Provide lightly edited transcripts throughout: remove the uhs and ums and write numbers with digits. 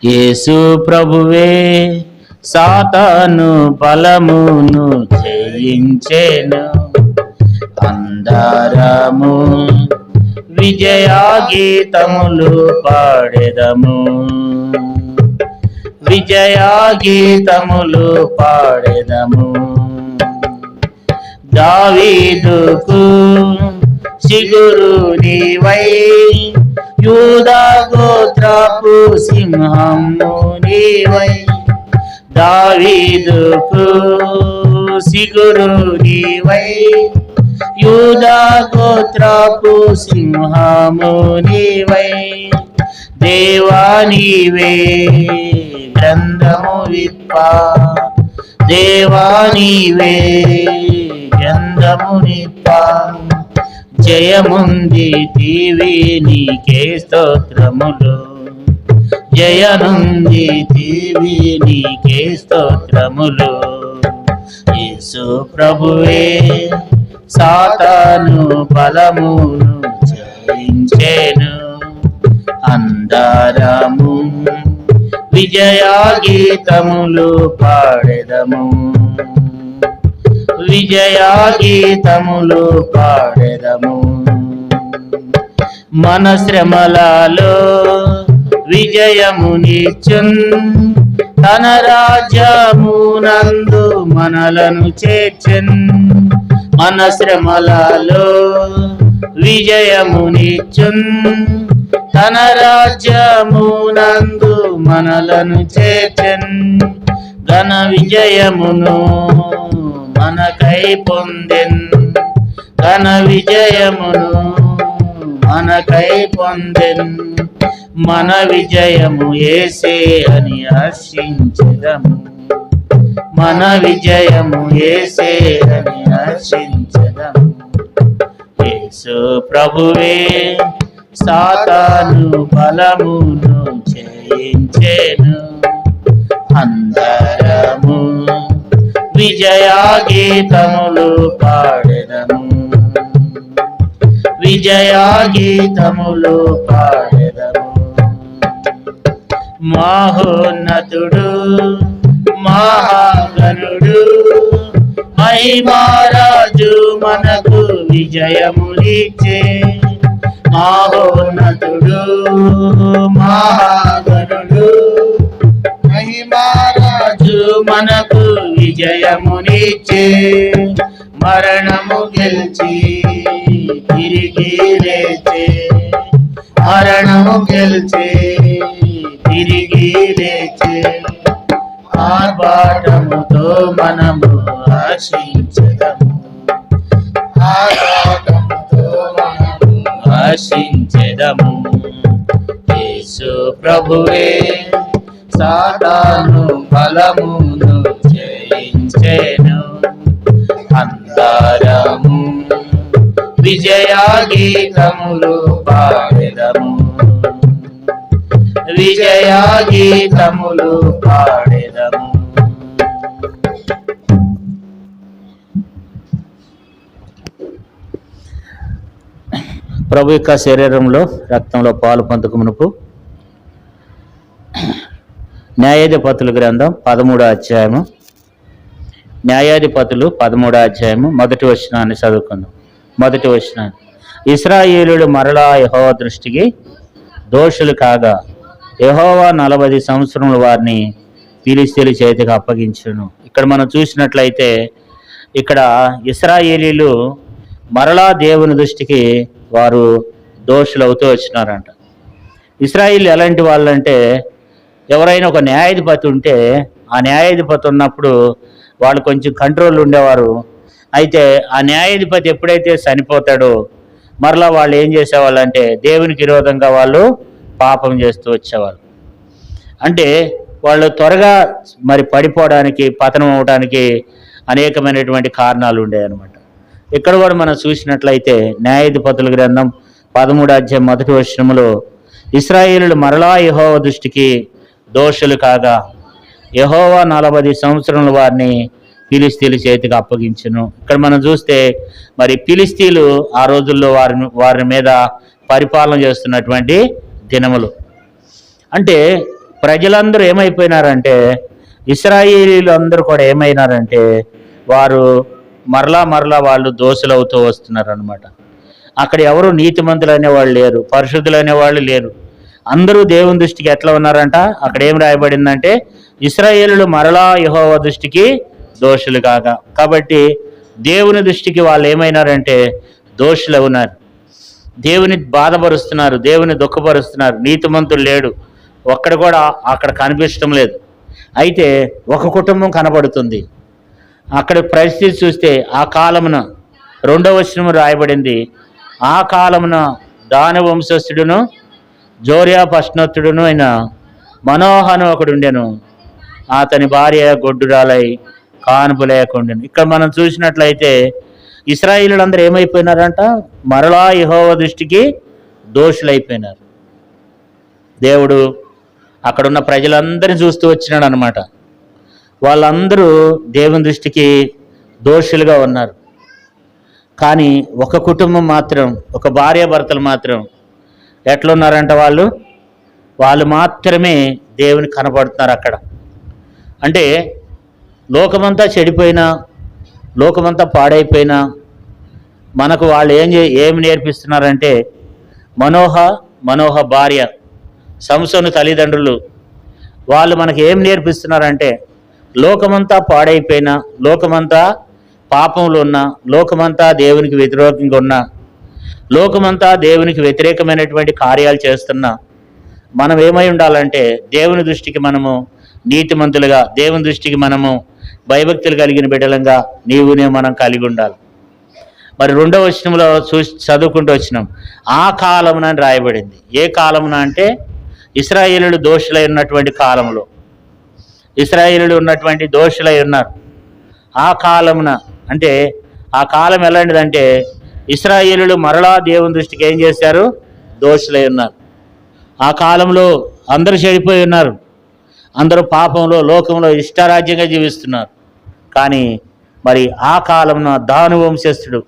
యేసు ప్రభువే సాతాను బలమును జయించెను. అందరము విజయా గీతములు పాడెదము, విజయా గీతములు పాడెదము. దావీదుకు సిగురు నీవై, యూదా గోత్రపు సింహము నీవై. దావీదుకు సిగురు నీవై, యూదా గోత్రపు సింహము నీవై. దేవా నీవే గ్రంథము విప్ప, దేవా నీవే గ్రంథము నిప్ప. జయముందితివి నీకే స్తోత్రములు, జయనుందితివి నీకే స్తోత్రములు. యేసు ప్రభువే సాతాను బలమును జయించెను. అందరము విజయా గీతములు పాడెదము, విజయా గీతములు పాడెదము. మన శ్రమలలో విజయమునిచ్చున్, తన రాజ్యమునందు మనలను చేర్చెన్. మన శ్రమలలో విజయమునిచ్చున్, తన రాజ్యమునందు మనలను చేర్చెన్. ఘన విజయమును మనకై పొందెన్, ఘన విజయమును మనకై పొందెన్. మన విజయము యేసే అని హర్షించెదము, మన విజయము యేసే అని హర్షించెదము. యేసు ప్రభువే సాతాను బలమును జయించెను. అందరము విజయా గీతములు పాడెదము, విజయా గీతములు పాడెదము. మహోన్నతుడు మహాగణుడు మహిమారాజు మనకు విజయములిచ్చే. మహోన్నతుడు మహాగణుడు మహిమారాజు మనకు విజయమునిచ్చే. మరణము గెలిచి తిరిగి లేచే, మరణము గెలిచి తిరిగి లేచే. ఆర్భాటముతో మనము హర్షించెదము, ఆర్భాటముతో మనము హర్షించెదము. యేసు ప్రభువే సాతాను బలమును జయించెను. అందరము విజయా గీతములు పాడెదము, విజయా గీతములు పాడెదము. ప్రభు యొక్క శరీరంలో రక్తంలో పాలు పొందుకు మునుపు న్యాయాధిపతుల గ్రంథం 13వ అధ్యాయము, న్యాయాధిపతులు 13వ అధ్యాయము మొదటి వచనాన్ని చదువుకుందాం. మొదటి వచనాన్ని: ఇశ్రాయేలులు మరలా యెహోవా దృష్టికి దోషులు కాగా, యెహోవా 40 సంవత్సరములు వారిని ఫిలిష్తీయుల చేతికి అప్పగించును. ఇక్కడ మనం చూసినట్లయితే ఇక్కడ ఇశ్రాయేలీలు మరలా దేవుని దృష్టికి వారు దోషులు అవుతూ వచ్చినారంట. ఇశ్రాయేలు ఎలాంటి వాళ్ళంటే, ఎవరైనా ఒక న్యాయాధిపతి ఉంటే ఆ న్యాయాధిపతి ఉన్నప్పుడు వాళ్ళు కొంచెం కంట్రోల్ ఉండేవారు. అయితే ఆ న్యాయాధిపతి ఎప్పుడైతే చనిపోతాడో మరలా వాళ్ళు ఏం చేసేవాళ్ళు అంటే దేవునికి విరోధంగా వాళ్ళు పాపం చేస్తూ వచ్చేవాళ్ళు. అంటే వాళ్ళు త్వరగా మరి పడిపోవడానికి, పతనం అవడానికి అనేకమైనటువంటి కారణాలు ఉండేవన్నమాట. ఇక్కడ కూడా మనం చూసినట్లయితే న్యాయాధిపతుల గ్రంథం 13వ అధ్యాయం మొదటి వచనములో ఇశ్రాయేలులు మరలా యెహోవా దృష్టికి దోషులు కాగా, యెహోవా 40 సంవత్సరములు వారిని ఫిలిష్తీయుల చేతికి అప్పగించును. ఇక్కడ మనం చూస్తే మరి ఫిలిష్తీయులు ఆ రోజుల్లో వారి మీద పరిపాలన చేస్తున్నటువంటి దినములు. అంటే ప్రజలందరూ ఏమైపోయినారంటే, ఇశ్రాయేలీలు అందరూ కూడా ఏమైనారంటే, వారు మరలా వాళ్ళు దోషులవుతూ వస్తున్నారనమాట. అక్కడ ఎవరు నీతిమంతులు అనేవాళ్ళు లేరు, పరిశుద్ధులు అనేవాళ్ళు లేరు. అందరూ దేవుని దృష్టికి ఎట్లా ఉన్నారంట? అక్కడ ఏం రాయబడిందంటే, ఇశ్రాయేలులు మరలా యెహోవా దృష్టికి దోషులు కాగా. కాబట్టి దేవుని దృష్టికి వాళ్ళు ఏమైనారంటే దోషులు ఉన్నారు. దేవుని బాధపరుస్తున్నారు, దేవుని దుఃఖపరుస్తున్నారు. నీతిమంతులు లేడు, ఒక్కడ కూడా అక్కడ కనిపించడం లేదు. అయితే ఒక కుటుంబం కనబడుతుంది. అక్కడ పరిస్థితి చూస్తే ఆ కాలమున 2వ వచనం రాయబడింది, ఆ కాలమున దాని వంశస్థుడును జోర్యా పశ్నోత్తుడును అయిన మనోహను ఒకడు ఉండెను. అతని భార్య గొడ్డురాలై కానుపు లేకుండాను. ఇక్కడ మనం చూసినట్లయితే ఇశ్రాయేలులందరూ ఏమైపోయినారంట? మరలా యెహోవా దృష్టికి దోషులైపోయినారు. దేవుడు అక్కడున్న ప్రజలందరినీ చూస్తూ వచ్చినాడు అనమాట. వాళ్ళందరూ దేవుని దృష్టికి దోషులుగా ఉన్నారు. కానీ ఒక కుటుంబం మాత్రం, ఒక భార్యాభర్తలు మాత్రం ఎట్లున్నారంట? వాళ్ళు మాత్రమే దేవుని కనపడుతున్నారు అక్కడ. అంటే లోకమంతా చెడిపోయినా, లోకమంతా పాడైపోయినా మనకు వాళ్ళు ఏమి నేర్పిస్తున్నారంటే, మనోహ భార్య, సంసోను తల్లిదండ్రులు వాళ్ళు మనకి ఏం నేర్పిస్తున్నారంటే, లోకమంతా పాడైపోయినా, లోకమంతా పాపంలో ఉన్నా, లోకమంతా దేవునికి వ్యతిరేకంగా ఉన్నా, లోకమంతా దేవునికి వ్యతిరేకమైనటువంటి కార్యాలు చేస్తున్నా, మనం ఏమై ఉండాలంటే దేవుని దృష్టికి మనము నీతిమంతులుగా, దేవుని దృష్టికి మనము భయభక్తులు కలిగిన బిడ్డలంగా మనం కలిగి ఉండాలి. మరి 2వ వచనంలో చదువుకుంటూ వచ్చినాం, ఆ కాలమున అని రాయబడింది. ఏ కాలమున అంటే ఇశ్రాయేలులు దోషులై ఉన్నటువంటి కాలంలో, ఇశ్రాయేలులు ఉన్నటువంటి దోషులై ఉన్నారు. ఆ కాలమున అంటే ఆ కాలం ఎలాంటిదంటే, ఇశ్రాయేలులు మరలా దేవుని దృష్టికి ఏం చేశారు? దోషులై ఉన్నారు. ఆ కాలంలో అందరూ చెడిపోయి ఉన్నారు, అందరూ పాపంలో, లోకంలో ఇష్టారాజ్యంగా జీవిస్తున్నారు. కానీ మరి ఆ కాలంలో దాను వంశస్థుడు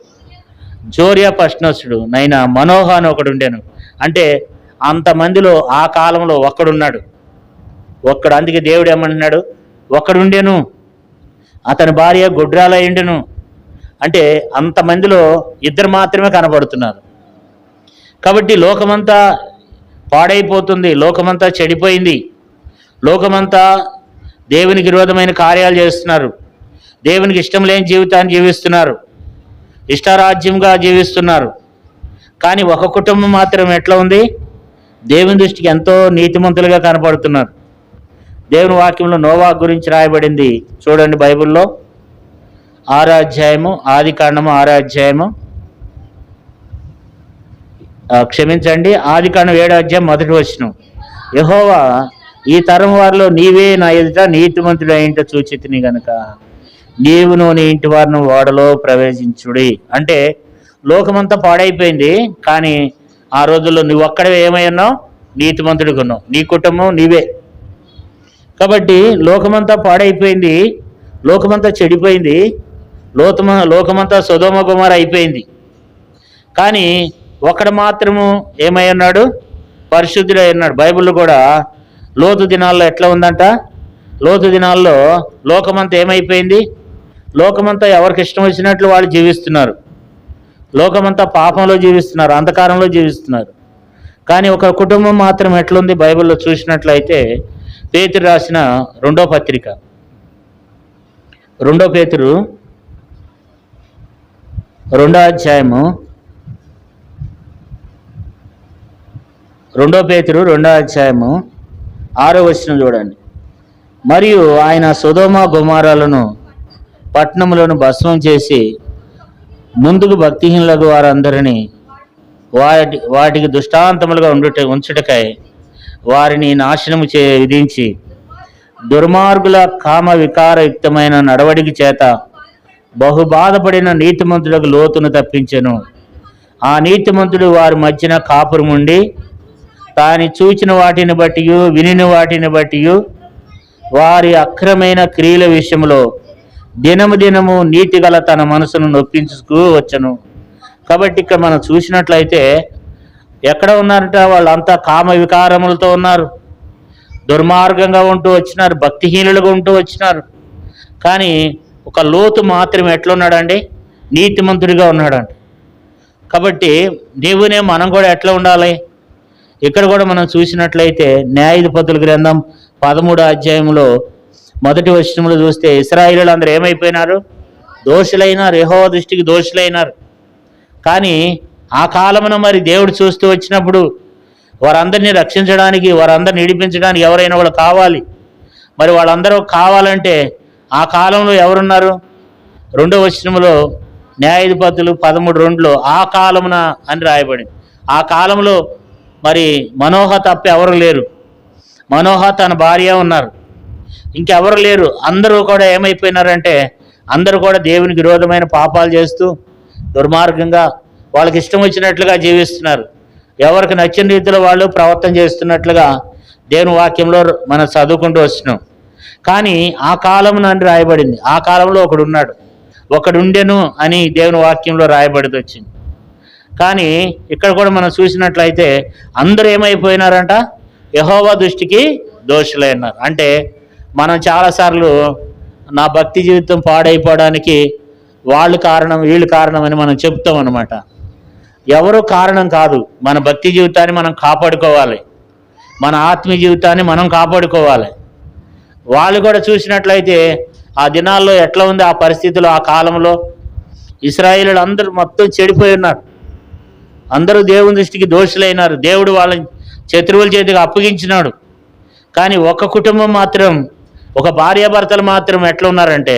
జోర్యా పశ్నోత్తుడు నైనా మనోహ అని ఒకడు ఉండెను. అంటే అంతమందిలో ఆ కాలంలో ఒక్కడున్నాడు. అందుకే దేవుడు ఏమంటున్నాడు? ఒక్కడుండెను, అతని భార్య గొడ్రాలయ్యుండెను. అంటే అంతమందిలో 2 మాత్రమే కనబడుతున్నారు. కాబట్టి లోకమంతా పాడైపోతుంది, లోకమంతా చెడిపోయింది, లోకమంతా దేవునికి విరోధమైన కార్యాలు చేస్తున్నారు, దేవునికి ఇష్టం లేని జీవితాన్ని జీవిస్తున్నారు, ఇష్టారాజ్యంగా జీవిస్తున్నారు. కానీ ఒక కుటుంబం మాత్రం ఎట్లా ఉంది? దేవుని దృష్టికి ఎంతో నీతిమంతులుగా కనపడుతున్నారు. దేవుని వాక్యంలో నోవా గురించి రాయబడింది చూడండి, బైబిల్లో 6వ అధ్యాయము, ఆదికాండము 6వ అధ్యాయము, ఆదికాండం 7వ అధ్యాయం 1వ వచనం, యెహోవా ఈ తరం వారిలో నీవే నా ఎదుట నీతిమంతుడు అయింట చూచితిని గనుక నీవును నీ ఇంటి వారిని ఓడలో ప్రవేశించుడి. అంటే లోకమంతా పాడైపోయింది, కానీ ఆ రోజుల్లో నువ్వు ఒక్కడే ఏమై ఉన్నావు? నీతిమంతుడిగా ఉన్నావు, నీ కుటుంబం నీవే. కాబట్టి లోకమంతా పాడైపోయింది, లోకమంతా చెడిపోయింది, లోకమంతా సొదొమ గొమొర అయిపోయింది. కానీ ఒకడు మాత్రము ఏమై ఉన్నాడు? పరిశుద్ధుడై ఉన్నాడు. బైబిల్లో కూడా లోతు దినాల్లో ఎట్లా ఉందంట? లోతు దినాల్లో లోకమంతా ఏమైపోయింది? లోకమంతా ఎవరికి ఇష్టం వచ్చినట్లు వాళ్ళు జీవిస్తున్నారు, లోకమంతా పాపంలో జీవిస్తున్నారు, అంధకారంలో జీవిస్తున్నారు. కానీ ఒక కుటుంబం మాత్రం ఎట్లుంది? బైబిల్లో చూసినట్లయితే పేతురు రాసిన 2వ పత్రిక, 2 పేతురు 2వ అధ్యాయము, 2 పేతురు 2వ అధ్యాయము 6వ వచనం చూడండి. మరియు ఆయన సొదొమ గొమొరలను పట్టణములను భస్మం చేసి ముందుకు భక్తిహీనులకు వారందరినీ వాటికి దృష్టాంతములుగా ఉంచుటకై వారిని నాశనము విధించి దుర్మార్గుల కామ వికారయుక్తమైన నడవడికి చేత బహుబాధపడిన నీతిమంతులకు లోతును తప్పించెను. ఆ నీతిమంతుడు వారి మధ్యన కాపురముండి తాను చూచిన వాటిని బట్టి వినిన వాటిని బట్టి వారి అక్రమైన క్రియల విషయంలో దినము నీతిగల తన మనసును నొప్పించుకు వచ్చను. కాబట్టి ఇక్కడ మనం చూసినట్లయితే ఎక్కడ ఉన్నారంట? వాళ్ళంతా కామ వికారములతో ఉన్నారు, దుర్మార్గంగా ఉంటూ వచ్చినారు, భక్తిహీనులుగా ఉంటూ వచ్చినారు. కానీ ఒక లోతు మాత్రం ఎట్లున్నాడండి? నీతిమంతుడిగా ఉన్నాడండి. కాబట్టి దేవునే మనం కూడా ఎట్లా ఉండాలి? ఇక్కడ కూడా మనం చూసినట్లయితే న్యాయాధిపతుల గ్రంథం 13వ అధ్యాయంలో 1వ వచనంలో చూస్తే ఇశ్రాయేలీయులు అందరూ ఏమైపోయినారు? దోషులైనారు, యెహోవా దృష్టికి దోషులైనారు. కానీ ఆ కాలమున మరి దేవుడు చూస్తూ వచ్చినప్పుడు వారందరినీ రక్షించడానికి, వారందరిని నడిపించడానికి ఎవరైనా వాళ్ళు కావాలి. మరి వాళ్ళందరూ కావాలంటే ఆ కాలంలో ఎవరున్నారు? 2వ వచనంలో న్యాయాధిపతులు 13:2లో ఆ కాలమున అని రాయబడింది. ఆ కాలంలో మరి మనోహ తప్ప ఎవరు లేరు. మనోహ తన భార్య ఉన్నారు, ఇంకెవరు లేరు. అందరూ కూడా ఏమైపోయినారంటే అందరూ కూడా దేవునికి విరోధమైన పాపాలు చేస్తూ దుర్మార్గంగా వాళ్ళకి ఇష్టం వచ్చినట్లుగా జీవిస్తున్నారు. ఎవరికి నచ్చిన రీతిలో వాళ్ళు ప్రవర్తన చేస్తున్నట్లుగా దేవుని వాక్యంలో మనం చదువుకుంటూ వస్తున్నాం. కానీ ఆ కాలమున అని రాయబడింది. ఆ కాలంలో ఒకడుండెను అని దేవుని వాక్యంలో రాయబడి వచ్చింది. కానీ ఇక్కడ కూడా మనం చూసినట్లయితే అందరూ ఏమైపోయినారంట? యెహోవా దృష్టికి దోషులైనారు. అంటే మనం చాలాసార్లు నా భక్తి జీవితం పాడైపోవడానికి వాళ్ళు కారణం, వీళ్ళు కారణం అని మనం చెప్తాం అన్నమాట. ఎవరు కారణం కాదు. మన భక్తి జీవితాన్ని మనం కాపాడుకోవాలి, మన ఆత్మీయ జీవితాన్ని మనం కాపాడుకోవాలి. వాళ్ళు కూడా చూసినట్లయితే ఆ దినాల్లో ఎట్లా ఉంది ఆ పరిస్థితుల్లో, ఆ కాలంలో ఇశ్రాయేలీయులు అందరూ మొత్తం చెడిపోయి ఉన్నారు. అందరూ దేవుని దృష్టికి దోషులైనారు. దేవుడు వాళ్ళని శత్రువుల చేతికి అప్పగించినాడు. కానీ ఒక కుటుంబం మాత్రం, ఒక భార్యాభర్తలు మాత్రం ఎట్లా ఉన్నారంటే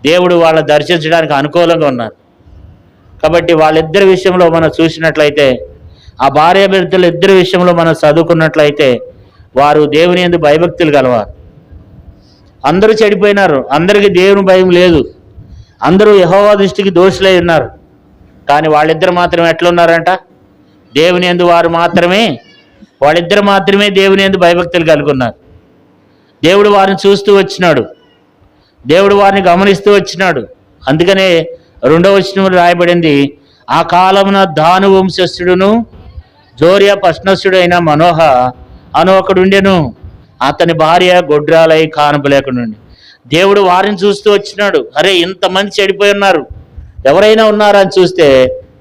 దేవుడు వాళ్ళని దర్శించడానికి అనుకూలంగా ఉన్నారు. కాబట్టి వాళ్ళిద్దరి విషయంలో మనం చూసినట్లయితే, ఆ భార్యాభర్తలు ఇద్దరి విషయంలో మనం చదువుకున్నట్లయితే వారు దేవుని యందు భయభక్తులు గలవారు. అందరూ చెడిపోయినారు, అందరికీ దేవుని భయం లేదు, అందరూ యెహోవా దృష్టికి దోషులై ఉన్నారు. కానీ వాళ్ళిద్దరు మాత్రం ఎట్లున్నారంట? దేవుని యందు వాళ్ళిద్దరు మాత్రమే దేవుని యందు భయభక్తులు కలుగున్నారు. దేవుడు వారిని చూస్తూ వచ్చినాడు, దేవుడు వారిని గమనిస్తూ వచ్చినాడు. అందుకనే 2వ వచనంలో రాయబడింది, ఆ కాలమున దాను వంశస్థుడును జోరియా పశ్నస్థుడు అయిన మనోహ అను ఒకడుండెను. అతని భార్య గొడ్రాలై కానుపు లేకుండా. దేవుడు వారిని చూస్తూ వచ్చినాడు. అరే, ఇంతమంది చెడిపోయి ఉన్నారు, ఎవరైనా ఉన్నారా అని చూస్తే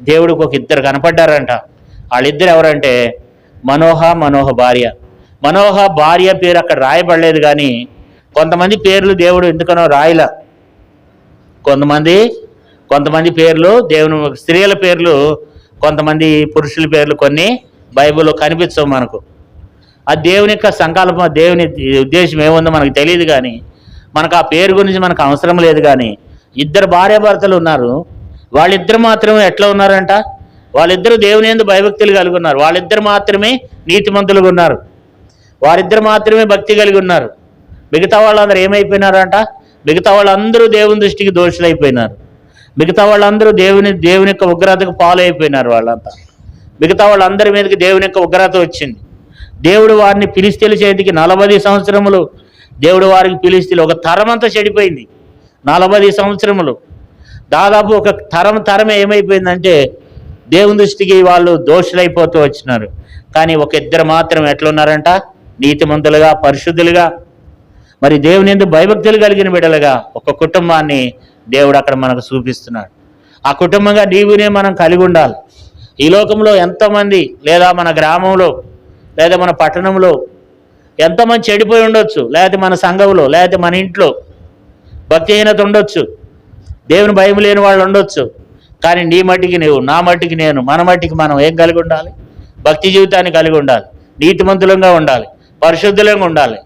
దేవుడికి ఒక ఇద్దరు కనపడ్డారంట. వాళ్ళిద్దరు ఎవరంటే మనోహ భార్య. మనోహ భార్య పేరు అక్కడ రాయబడలేదు, కానీ కొంతమంది పేర్లు దేవుడు ఎందుకనో రాయలా. కొంతమంది పేర్లు దేవుని, స్త్రీల పేర్లు, కొంతమంది పురుషుల పేర్లు కొన్ని బైబిల్లో కనిపించవు మనకు. ఆ దేవుని యొక్క సంకల్పం, దేవుని ఉద్దేశం ఏముందో మనకు తెలియదు. కానీ మనకు ఆ పేరు గురించి మనకు అవసరం లేదు. కానీ ఇద్దరు భార్యాభర్తలు ఉన్నారు, వాళ్ళిద్దరు మాత్రమే ఎట్లా ఉన్నారంట? వాళ్ళిద్దరూ దేవుని యందు భయభక్తులు కలిగి ఉన్నారు. వాళ్ళిద్దరు మాత్రమే నీతిమంతులుగా ఉన్నారు. వారిద్దరు మాత్రమే భక్తి కలిగి ఉన్నారు. మిగతా వాళ్ళందరూ ఏమైపోయినారంట? మిగతా వాళ్ళందరూ దేవుని దృష్టికి దోషులైపోయినారు. మిగతా వాళ్ళందరూ దేవుని యొక్క ఉగ్రతకు పాలైపోయినారు. వాళ్ళంతా మిగతా వాళ్ళందరి మీదకి దేవుని యొక్క ఉగ్రత వచ్చింది. దేవుడు వారిని ఫిలిష్తీయుల చేతికి 40 సంవత్సరములు దేవుడు వారికి ఫిలిష్తీయులు, ఒక తరం అంతా చెడిపోయింది. 40 సంవత్సరములు దాదాపు ఒక తరమే ఏమైపోయిందంటే దేవుని దృష్టికి వాళ్ళు దోషులైపోతూ వచ్చినారు. కానీ ఒక ఇద్దరు మాత్రం ఎట్లున్నారంట? నీతిమంతులుగా, పరిశుద్ధులుగా, మరి దేవుని యందు భయభక్తులు కలిగిన బిడ్డలుగా ఒక కుటుంబాన్ని దేవుడు అక్కడ మనకు చూపిస్తున్నాడు. ఆ కుటుంబంగా నీవునే మనం కలిగి ఉండాలి. ఈ లోకంలో ఎంతోమంది, లేదా మన గ్రామంలో, లేదా మన పట్టణంలో ఎంతోమంది చెడిపోయి ఉండొచ్చు, లేకపోతే మన సంఘంలో, లేకపోతే మన ఇంట్లో భక్తిహీనత ఉండొచ్చు, దేవుని భయం లేని వాళ్ళు ఉండొచ్చు. కానీ నీ మట్టికి నీవు, నా మట్టికి నేను, మన మట్టికి మనం ఏం కలిగి ఉండాలి? భక్తి జీవితాన్ని కలిగి ఉండాలి, నీతిమంతులంగా ఉండాలి, పరిశుద్ధులంగా ఉండాలి.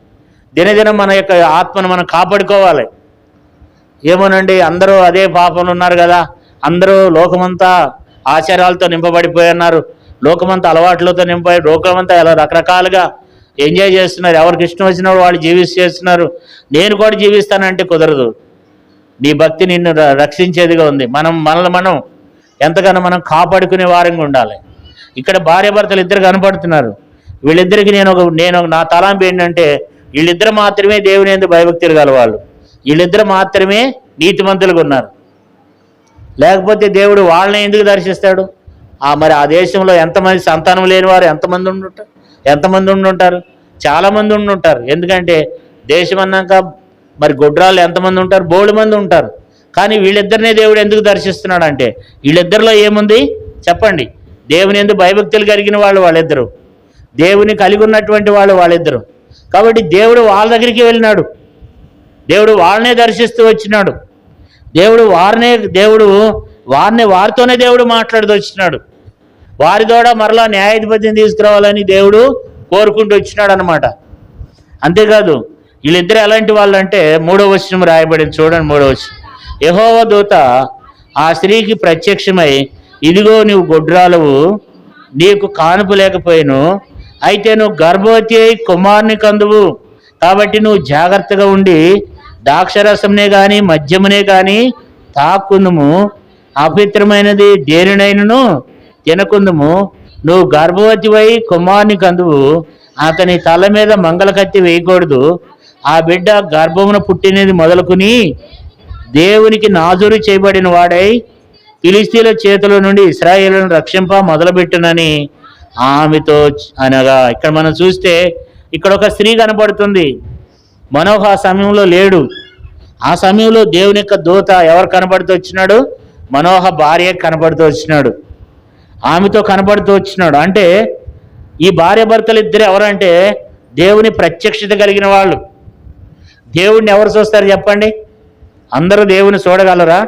దినదినం మన యొక్క ఆత్మను మనం కాపాడుకోవాలి. ఏమోనండి, అందరూ అదే పాపంలో ఉన్నారు కదా, అందరూ లోకమంతా ఆచారాలతో నింపబడిపోయి ఉన్నారు, లోకమంతా అలవాట్లతో నింపబడి, లోకమంతా ఎలా రకరకాలుగా ఎంజాయ్ చేస్తున్నారు, ఎవరికి ఇష్టం వచ్చిన వాళ్ళు చేస్తున్నారు. నేను కూడా జీవిస్తానంటే కుదరదు. నీ భక్తి నిన్ను రక్షించేదిగా ఉంది. మనల్ని మనం ఎంతగానో మనం కాపాడుకునే వారంగా ఉండాలి. ఇక్కడ భార్యాభర్తలు ఇద్దరు కనపడుతున్నారు. వీళ్ళిద్దరికి నేను నా తలాంపు ఏంటంటే, వీళ్ళిద్దరు మాత్రమే దేవుని యందు భయభక్తులు గలవాళ్ళు, వీళ్ళిద్దరు మాత్రమే నీతిమంతులుగా ఉన్నారు. లేకపోతే దేవుడు వాళ్ళని ఎందుకు దర్శిస్తాడు? మరి ఆ దేశంలో ఎంతమంది సంతానం లేని వారు ఎంతమంది ఉండి ఉంటారు? చాలామంది ఉండుంటారు. ఎందుకంటే దేశం అన్నాక మరి గొడ్రాళ్ళు ఎంతమంది ఉంటారు? బోళ్ళు మంది ఉంటారు. కానీ వీళ్ళిద్దరినే దేవుడు ఎందుకు దర్శిస్తున్నాడు అంటే వీళ్ళిద్దరిలో ఏముంది చెప్పండి? దేవుని ఎందుకు భయభక్తులు కలిగిన వాళ్ళు వాళ్ళిద్దరు, దేవుని కలిగి ఉన్నటువంటి వాళ్ళు వాళ్ళిద్దరు. కాబట్టి దేవుడు వాళ్ళ దగ్గరికి వెళ్ళినాడు, దేవుడు వాళ్ళనే దర్శిస్తూ వచ్చినాడు, వారితోనే దేవుడు మాట్లాడుతూ వచ్చినాడు. వారి ద్వారా మరలా న్యాయాధిపతిని తీసుకురావాలని దేవుడు కోరుకుంటూ వచ్చినాడు అనమాట. అంతేకాదు వీళ్ళిద్దరు ఎలాంటి వాళ్ళు అంటే 3వ వచనం రాయబడింది చూడండి. 3వ వచనం, యెహోవా దూత ఆ స్త్రీకి ప్రత్యక్షమై, ఇదిగో నీవు గొడ్రాలవు, నీకు కానుపు లేకపోయిను, అయితే నువ్వు గర్భవతి అయి కుమారుని కందువు, కాబట్టి నువ్వు జాగ్రత్తగా ఉండి ద్రాక్షరసమునే కానీ మద్యమునే కానీ తాక్కుందుము, అపవిత్రమైనది దేనినైనను తినకుందుము. నువ్వు గర్భవతివై కుమారుని కందువు, అతని తల మీద మంగళకత్తి వేయకూడదు. ఆ బిడ్డ గర్భమున పుట్టినది మొదలుకుని దేవునికి నాజూరు చేయబడిన వాడై ఫిలిష్తీయుల చేతుల నుండి ఇశ్రాయేలును రక్షింప మొదలుపెట్టునని ఆమెతో అనగా. ఇక్కడ మనం చూస్తే ఇక్కడ ఒక స్త్రీ కనపడుతుంది. మనోహ ఆ సమయంలో లేడు. ఆ సమయంలో దేవుని యొక్క దూత ఎవరు కనపడుతూ వచ్చినాడు? మనోహ భార్య కనపడుతూ వచ్చినాడు, ఆమెతో కనపడుతూ వచ్చినాడు. అంటే ఈ భార్య భర్తలు ఇద్దరు ఎవరంటే దేవుని ప్రత్యక్షత కలిగిన వాళ్ళు. దేవుడిని ఎవరు చూస్తారు చెప్పండి? అందరూ దేవుని చూడగలరా?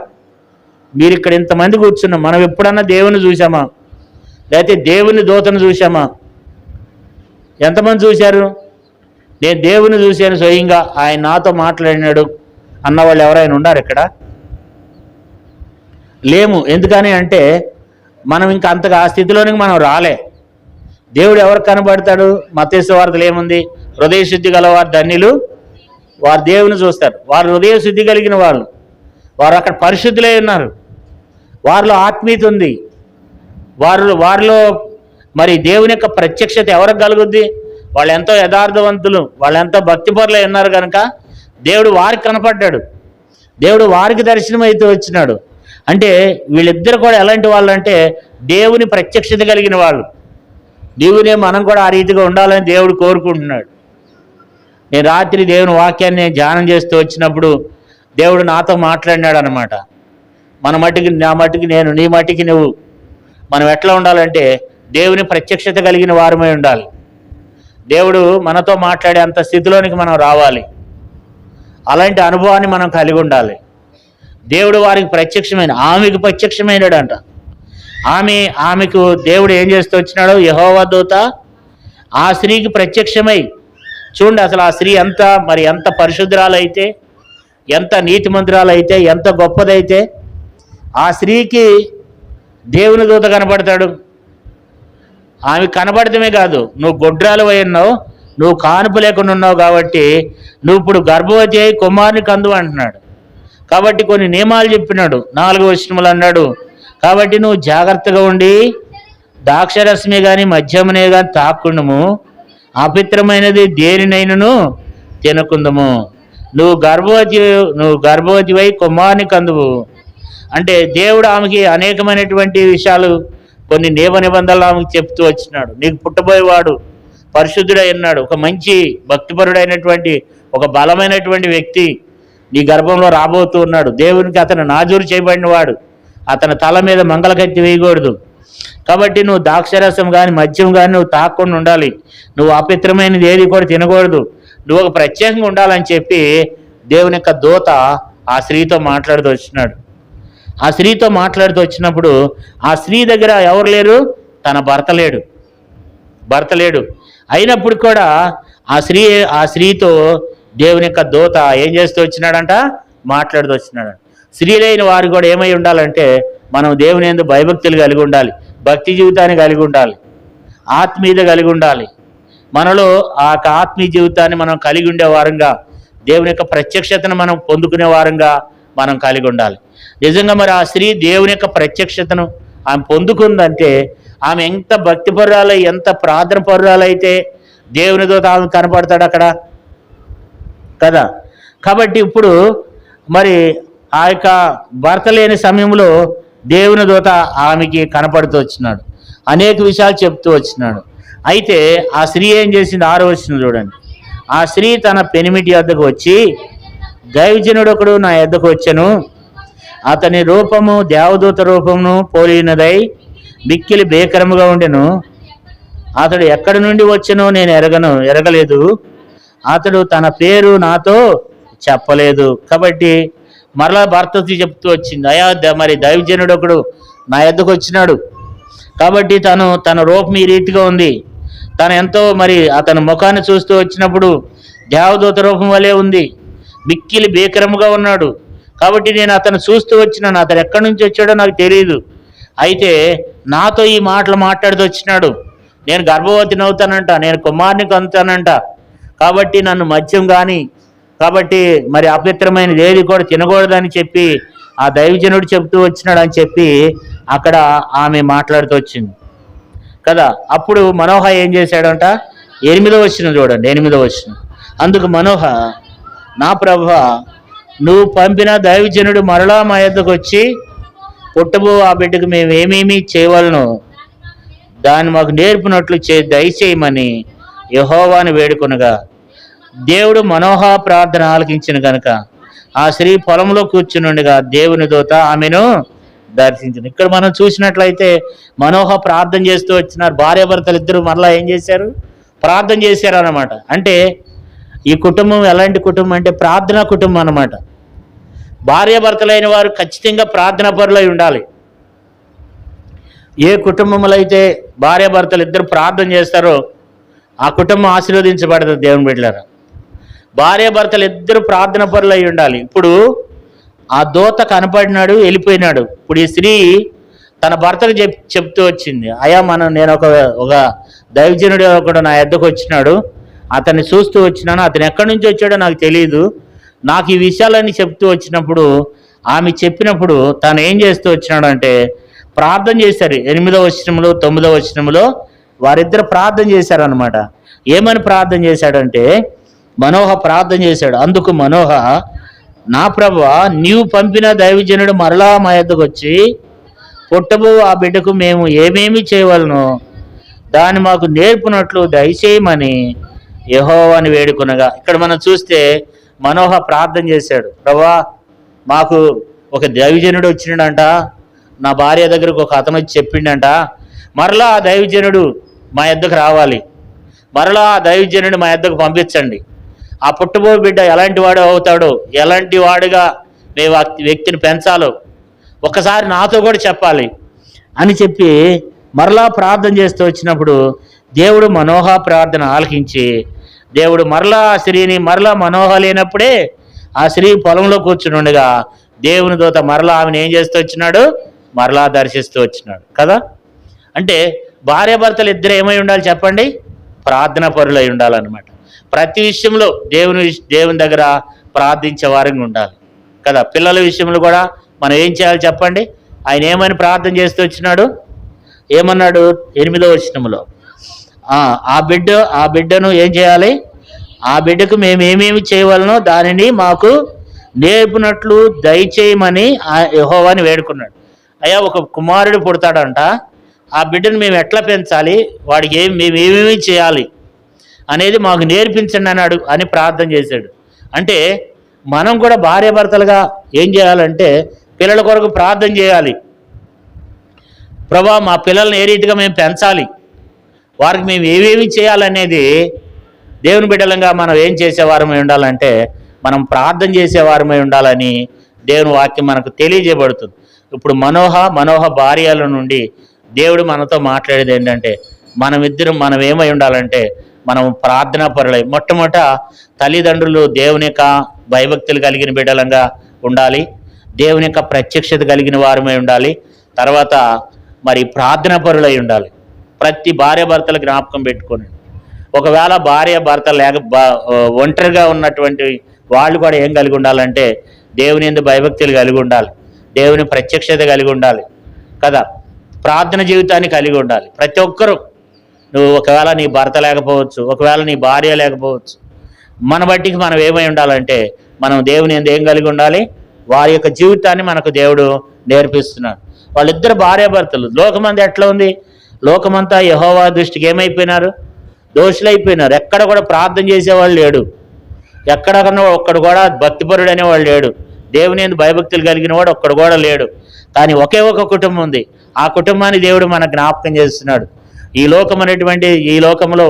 మీరు ఇక్కడ ఇంతమంది కూర్చున్నాం, మనం ఎప్పుడన్నా దేవుని చూసామా? లేకపోతే దేవుని దూతను చూసామా? ఎంతమంది చూశారు? నేను దేవుని చూశాను స్వయంగా, ఆయన నాతో మాట్లాడినాడు అన్నవాళ్ళు ఎవరైనా ఉన్నారు ఇక్కడ? లేము. ఎందుకని అంటే మనం ఇంకా అంతగా ఆ స్థితిలోనికి మనం రాలే. దేవుడు ఎవరు కనబడతాడు? మత్తయి సువార్తలో ఏముంది? హృదయ శుద్ధి గలవారు ధన్యులు, వారు దేవుని చూస్తారు. వారు హృదయ శుద్ధి కలిగిన వాళ్ళు, వారు అక్కడ పరిశుద్ధులై ఉన్నారు, వారిలో ఆత్మీయత ఉంది, వారిలో మరి దేవుని యొక్క ప్రత్యక్షత ఎవరికి కలుగుద్ది? వాళ్ళు ఎంతో యథార్థవంతులు, వాళ్ళు ఎంతో భక్తిపరులై ఉన్నారు కనుక దేవుడు వారికి కనపడ్డాడు, దేవుడు వారికి దర్శనం అయితే వచ్చినాడు. అంటే వీళ్ళిద్దరు కూడా ఎలాంటి వాళ్ళు అంటే దేవుని ప్రత్యక్షత కలిగిన వాళ్ళు. దేవునే మనం కూడా ఆ రీతిగా ఉండాలని దేవుడు కోరుకుంటున్నాడు. నేను రాత్రి దేవుని వాక్యాన్ని ధ్యానం చేస్తూ వచ్చినప్పుడు దేవుడు నాతో మాట్లాడినాడు అనమాట. నా మట్టుకి నేను, నీ మట్టుకి నువ్వు, మనం ఎట్లా ఉండాలంటే దేవుని ప్రత్యక్షత కలిగిన వారమై ఉండాలి. దేవుడు మనతో మాట్లాడే అంత స్థితిలోనికి మనం రావాలి. అలాంటి అనుభవాన్ని మనం కలిగి ఉండాలి. దేవుడు వారికి ప్రత్యక్షమైన, ఆమెకు ప్రత్యక్షమైనాడంట. ఆమెకు దేవుడు ఏం చేస్తూ వచ్చినాడు? యెహోవా దూత ఆ స్త్రీకి ప్రత్యక్షమై, చూడండి అసలు ఆ స్త్రీ ఎంత పరిశుద్ధురాలైతే, ఎంత నీతిమంతురాలైతే, ఎంత గొప్పదైతే, ఆ స్త్రీకి దేవుని దూత కనపడతాడు. ఆమె కనపడటమే కాదు, నువ్వు గొడ్రాలు అయి ఉన్నావు, నువ్వు కానుపు లేకుండా ఉన్నావు, కాబట్టి నువ్వు ఇప్పుడు గర్భవతి అయి కుమారుని కందు అంటున్నాడు. కాబట్టి కొన్ని నియమాలు చెప్పినాడు. 4వ వచనంలో అన్నాడు, కాబట్టి నువ్వు జాగ్రత్తగా ఉండి ద్రాక్షరసమే కానీ మద్యమునే కానీ తాక్కుండము, అపవిత్రమైనది దేనినైనను తినకుందము, నువ్వు గర్భవతివై కుమారుని కందువు. అంటే దేవుడు ఆమెకి అనేకమైనటువంటి విషయాలు, కొన్ని నియమ నిబంధనలు ఆమెకు చెప్తూ వచ్చినాడు. నీకు పుట్టబోయేవాడు పరిశుద్ధుడై ఉన్నాడు, ఒక మంచి భక్తిపరుడైనటువంటి ఒక బలమైనటువంటి వ్యక్తి నీ గర్భంలో రాబోతూ ఉన్నాడు. దేవునికి అతను నాజూరు చేయబడిన వాడు, అతని తల మీద మంగళకత్తి వేయకూడదు. కాబట్టి నువ్వు ద్రాక్షరసం కానీ మద్యం కానీ నువ్వు తాక్కుండా ఉండాలి, నువ్వు అపవిత్రమైనది ఏది కూడా తినకూడదు, నువ్వు ఒక ప్రత్యేకంగా ఉండాలని చెప్పి దేవుని యొక్క దూత ఆ స్త్రీతో మాట్లాడుతూ వచ్చినాడు. ఆ స్త్రీతో మాట్లాడుతూ వచ్చినప్పుడు ఆ స్త్రీ దగ్గర ఎవరు లేరు? తన భర్త లేడు. అయినప్పుడు కూడా ఆ స్త్రీతో దేవుని యొక్క దూత ఏం చేస్తూ వచ్చినాడంట? మాట్లాడుతూ వచ్చినాడు. స్త్రీలైన వారు కూడా ఏమై ఉండాలంటే మనం దేవుని యందు భయభక్తులు కలిగి ఉండాలి, భక్తి జీవితాన్ని కలిగి ఉండాలి, ఆత్మీయత కలిగి ఉండాలి. మనలో ఆ ఆత్మీయ జీవితాన్ని మనం కలిగి ఉండే వారంగా, దేవుని యొక్క ప్రత్యక్షతను మనం పొందుకునే వారంగా మనం కలిగి ఉండాలి. నిజంగా మరి ఆ స్త్రీ దేవుని యొక్క ప్రత్యక్షతను ఆమె పొందుకుందంటే ఆమె ఎంత భక్తిపరురాలై, ఎంత ప్రార్థన పరురాలైతే దేవునితో ఆమె కనపడతాడు అక్కడ కదా. కాబట్టి ఇప్పుడు మరి ఆ యొక్క భర్త లేని సమయంలో దేవుని దూత ఆమెకి కనపడుతూ వచ్చినాడు, అనేక విషయాలు చెప్తూ వచ్చినాడు. అయితే ఆ స్త్రీ ఏం చేసింది? 6వ వచనం చూడండి. ఆ స్త్రీ తన పెనిమిటి వద్దకు వచ్చి, దైవజనుడు ఒకడు నా యొద్దకు వచ్చెను, అతని రూపము దేవదూత రూపమును పోలినదై మిక్కిలి భీకరముగా ఉండెను. అతడు ఎక్కడి నుండి వచ్చెనో నేను ఎరగలేదు. అతడు తన పేరు నాతో చెప్పలేదు. కాబట్టి మరలా భర్తతో చెప్తూ వచ్చింది, అయా మరి దైవజనుడు ఒకడు నా యొద్దకు వచ్చినాడు, కాబట్టి తన రూపం ఈ రీతిగా ఉంది, తను ఎంతో మరి అతని ముఖాన్ని చూస్తూ వచ్చినప్పుడు దేవదూత రూపం వలె ఉంది, మిక్కిలి భీకరముగా ఉన్నాడు, కాబట్టి నేను అతను చూస్తూ వచ్చినాను, అతను ఎక్కడి నుంచి వచ్చాడో నాకు తెలియదు, అయితే నాతో ఈ మాటలు మాట్లాడుతూ వచ్చినాడు, నేను గర్భవతిని అవుతానంట, నేను కుమారుని కంతానంట, కాబట్టి నన్ను మద్యం కానీ కాబట్టి మరి అపవిత్రమైనది ఏది కూడా తినకూడదని చెప్పి ఆ దైవజనుడు చెప్తూ వచ్చినాడు అని చెప్పి అక్కడ ఆమె మాట్లాడుతూ వచ్చింది కదా. అప్పుడు మనోహ ఏం చేశాడంట? 8వ వచనం చూడండి, 8వ వచనం. అందుకు మనోహ, నా ప్రభువా, నువ్వు పంపిన దైవజనుడు మరలా మా యొద్దకు వచ్చి, పుట్టబో ఆ బిడ్డకు మేము ఏమేమి చేయవలను దాన్ని మాకు నేర్పినట్లు దయచేయమని యెహోవాను వేడుకొనగా, దేవుడు మనోహ ప్రార్థన ఆలకించిన కనుక ఆ స్త్రీ పొలంలో కూర్చునుండగా దేవుని దూత ఆమెను దర్శించింది. ఇక్కడ మనం చూసినట్లయితే మనోహ ప్రార్థన చేస్తూ వచ్చినారు. భార్యాభర్తలు ఇద్దరు మరలా ఏం చేశారు? ప్రార్థన చేశారు అన్నమాట. అంటే ఈ కుటుంబం ఎలాంటి కుటుంబం అంటే ప్రార్థనా కుటుంబం అన్నమాట. భార్యాభర్తలైన వారు ఖచ్చితంగా ప్రార్థనా పరులై ఉండాలి. ఏ కుటుంబంలో అయితే భార్యాభర్తలు ఇద్దరు ప్రార్థన చేస్తారో ఆ కుటుంబం ఆశీర్వదించబడుతుంది. దేవుని బిడ్డలారా, భార్యాభర్తలు ఇద్దరు ప్రార్థన పరులై ఉండాలి. ఇప్పుడు ఆ దూత కనపడినాడు, వెళ్ళిపోయినాడు. ఇప్పుడు ఈ స్త్రీ తన భర్తకు చెప్తూ వచ్చింది, అయ్యా నేను ఒక దైవజనుడు ఒకడు నా యొద్దకు వచ్చినాడు, అతన్ని చూస్తూ వచ్చినాను, అతను ఎక్కడి నుంచి వచ్చాడో నాకు తెలియదు, నాకు ఈ విషయాలన్నీ చెప్తూ వచ్చినప్పుడు ఆమె చెప్పినప్పుడు తను ఏం చేస్తూ వచ్చినాడు అంటే ప్రార్థన చేశారు. 8వ వచనంలో 9వ వచనంలో వారిద్దరు ప్రార్థన చేశారనమాట. ఏమని ప్రార్థన చేశాడంటే మనోహ ప్రార్థన చేశాడు. అందుకు మనోహ, నా ప్రభువా, నీవు పంపిన దైవజనుడు మరలా మా యొద్దకు వచ్చి, పుట్టబో ఆ బిడ్డకు మేము ఏమేమి చేయవలనో దాన్ని మాకు నేర్పునట్లు దయచేయమని యెహోవాను వేడుకొనగా. ఇక్కడ మనం చూస్తే మనోహ ప్రార్థన చేశాడు, ప్రభువా, మాకు ఒక దైవజనుడు వచ్చినాడంట, నా భార్య దగ్గరకు ఒక అతను వచ్చి చెప్పిండంట, మరలా ఆ దైవజనుడు మా యొద్దకు రావాలి, మరలా ఆ దైవజనుడు మా యొద్దకు పంపించండి, ఆ పుట్టబో బిడ్డ ఎలాంటి వాడు అవుతాడో, ఎలాంటి వాడుగా మేము వ్యక్తిని పెంచాలో ఒకసారి నాతో కూడా చెప్పాలి అని చెప్పి మరలా ప్రార్థన చేస్తూ వచ్చినప్పుడు దేవుడు మనోహ ప్రార్థన ఆలకించి దేవుడు మరలా ఆ స్త్రీని మరలా మనోహ లేనప్పుడే ఆ స్త్రీ పొలంలో కూర్చుని ఉండగా దేవుని దూత మరలా ఆమెను ఏం చేస్తూ వచ్చినాడు? మరలా దర్శిస్తూ వచ్చినాడు కదా. అంటే భార్యాభర్తలు ఇద్దరు ఏమై ఉండాలి చెప్పండి? ప్రార్థన పరులై ఉండాలన్నమాట. ప్రతి విషయంలో దేవుని దగ్గర ప్రార్థించే వారంగా ఉండాలి కదా. పిల్లల విషయంలో కూడా మనం ఏం చేయాలి చెప్పండి? ఆయన ఏమని ప్రార్థన చేస్తూ వచ్చినాడు? ఏమన్నాడు? 8వ వచనంలో ఆ బిడ్డను ఏం చేయాలి? ఆ బిడ్డకు మేము ఏమేమి చేయవలనో దానిని మాకు నేర్పినట్లు దయచేయమని యెహోవాని వేడుకున్నాడు. అయ్యా, ఒక కుమారుడు పుడతాడంట, ఆ బిడ్డను మేము ఎట్లా పెంచాలి, వాడికి మేము ఏమేమి చేయాలి అనేది మాకు నేర్పించండి అని ప్రార్థన చేశాడు. అంటే మనం కూడా భార్యాభర్తలుగా ఏం చేయాలంటే పిల్లల కొరకు ప్రార్థన చేయాలి. ప్రభా, మా పిల్లల్ని ఏ రీతిగా మేము పెంచాలి, వారికి మేము ఏమేమి చేయాలనేది దేవుని బిడ్డలంగా మనం ఏం చేసేవారమై ఉండాలంటే మనం ప్రార్థన చేసేవారమై ఉండాలని దేవుని వాక్యం మనకు తెలియజేయబడుతుంది. ఇప్పుడు మనోహ భార్యల నుండి దేవుడు మనతో మాట్లాడేది ఏంటంటే మనం ఏమై ఉండాలంటే మనం ప్రార్థనా పరులై మొట్టమొదట తల్లిదండ్రులు దేవుని యొక్క భయభక్తులు కలిగిన బిడ్డలంగా ఉండాలి, దేవుని యొక్క ప్రత్యక్షత కలిగిన వారమై ఉండాలి, తర్వాత మరి ప్రార్థనా పరులై ఉండాలి. ప్రతి భార్యాభర్తలు జ్ఞాపకం పెట్టుకోండి. ఒకవేళ భార్యాభర్త ఒంటరిగా ఉన్నటువంటి వాళ్ళు కూడా ఏం కలిగి ఉండాలంటే దేవుని యందు భయభక్తులు కలిగి ఉండాలి, దేవుని ప్రత్యక్షత కలిగి ఉండాలి కదా, ప్రార్థన జీవితాన్ని కలిగి ఉండాలి. ప్రతి ఒక్కరూ, నువ్వు ఒకవేళ నీ భర్త లేకపోవచ్చు, ఒకవేళ నీ భార్య లేకపోవచ్చు, మన బట్టికి మనం ఏమై ఉండాలంటే మనం దేవుని యందు ఏం కలిగి ఉండాలి? వారి యొక్క జీవితాన్ని మనకు దేవుడు నేర్పిస్తున్నాడు. వాళ్ళిద్దరు భార్యాభర్తలు. లోకమంది ఎట్లా ఉంది? లోకమంతా యెహోవా దృష్టికి ఏమైపోయినారు? దోషులైపోయినారు. ఎక్కడ కూడా ప్రార్థన చేసేవాళ్ళు లేడు, ఎక్కడన్నా ఒక్కడు కూడా భక్తిపరుడు అనేవాడు లేడు, దేవుని యందు భయభక్తులు కలిగిన వాడు ఒక్కడు కూడా లేడు. కానీ ఒకే ఒక కుటుంబం ఉంది. ఆ కుటుంబాన్ని దేవుడు మనకు జ్ఞాపకం చేస్తున్నాడు. ఈ లోకం అనేటువంటి ఈ లోకంలో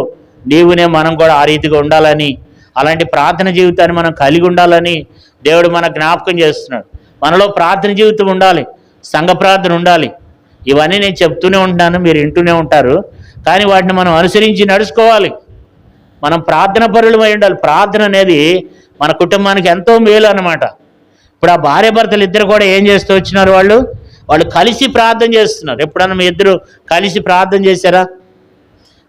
మనం కూడా ఆ రీతిగా ఉండాలని, అలాంటి ప్రార్థన జీవితాన్ని మనం కలిగి ఉండాలని దేవుడు మనకు జ్ఞాపకం చేస్తున్నాడు. మనలో ప్రార్థన జీవితం ఉండాలి, సంఘ ప్రార్థన ఉండాలి. ఇవన్నీ నేను చెప్తూనే ఉంటాను, మీరు వింటూనే ఉంటారు. కానీ వాటిని మనం అనుసరించి నడుచుకోవాలి. మనం ప్రార్థన పరులమై ఉండాలి. ప్రార్థన అనేది మన కుటుంబానికి ఎంతో మేలు అన్నమాట. ఇప్పుడు ఆ భార్య భర్తలు ఇద్దరు కూడా ఏం చేస్తూ వచ్చినారు? వాళ్ళు కలిసి ప్రార్థన చేస్తున్నారు. ఎప్పుడన్నా మీ ఇద్దరు కలిసి ప్రార్థన చేశారా?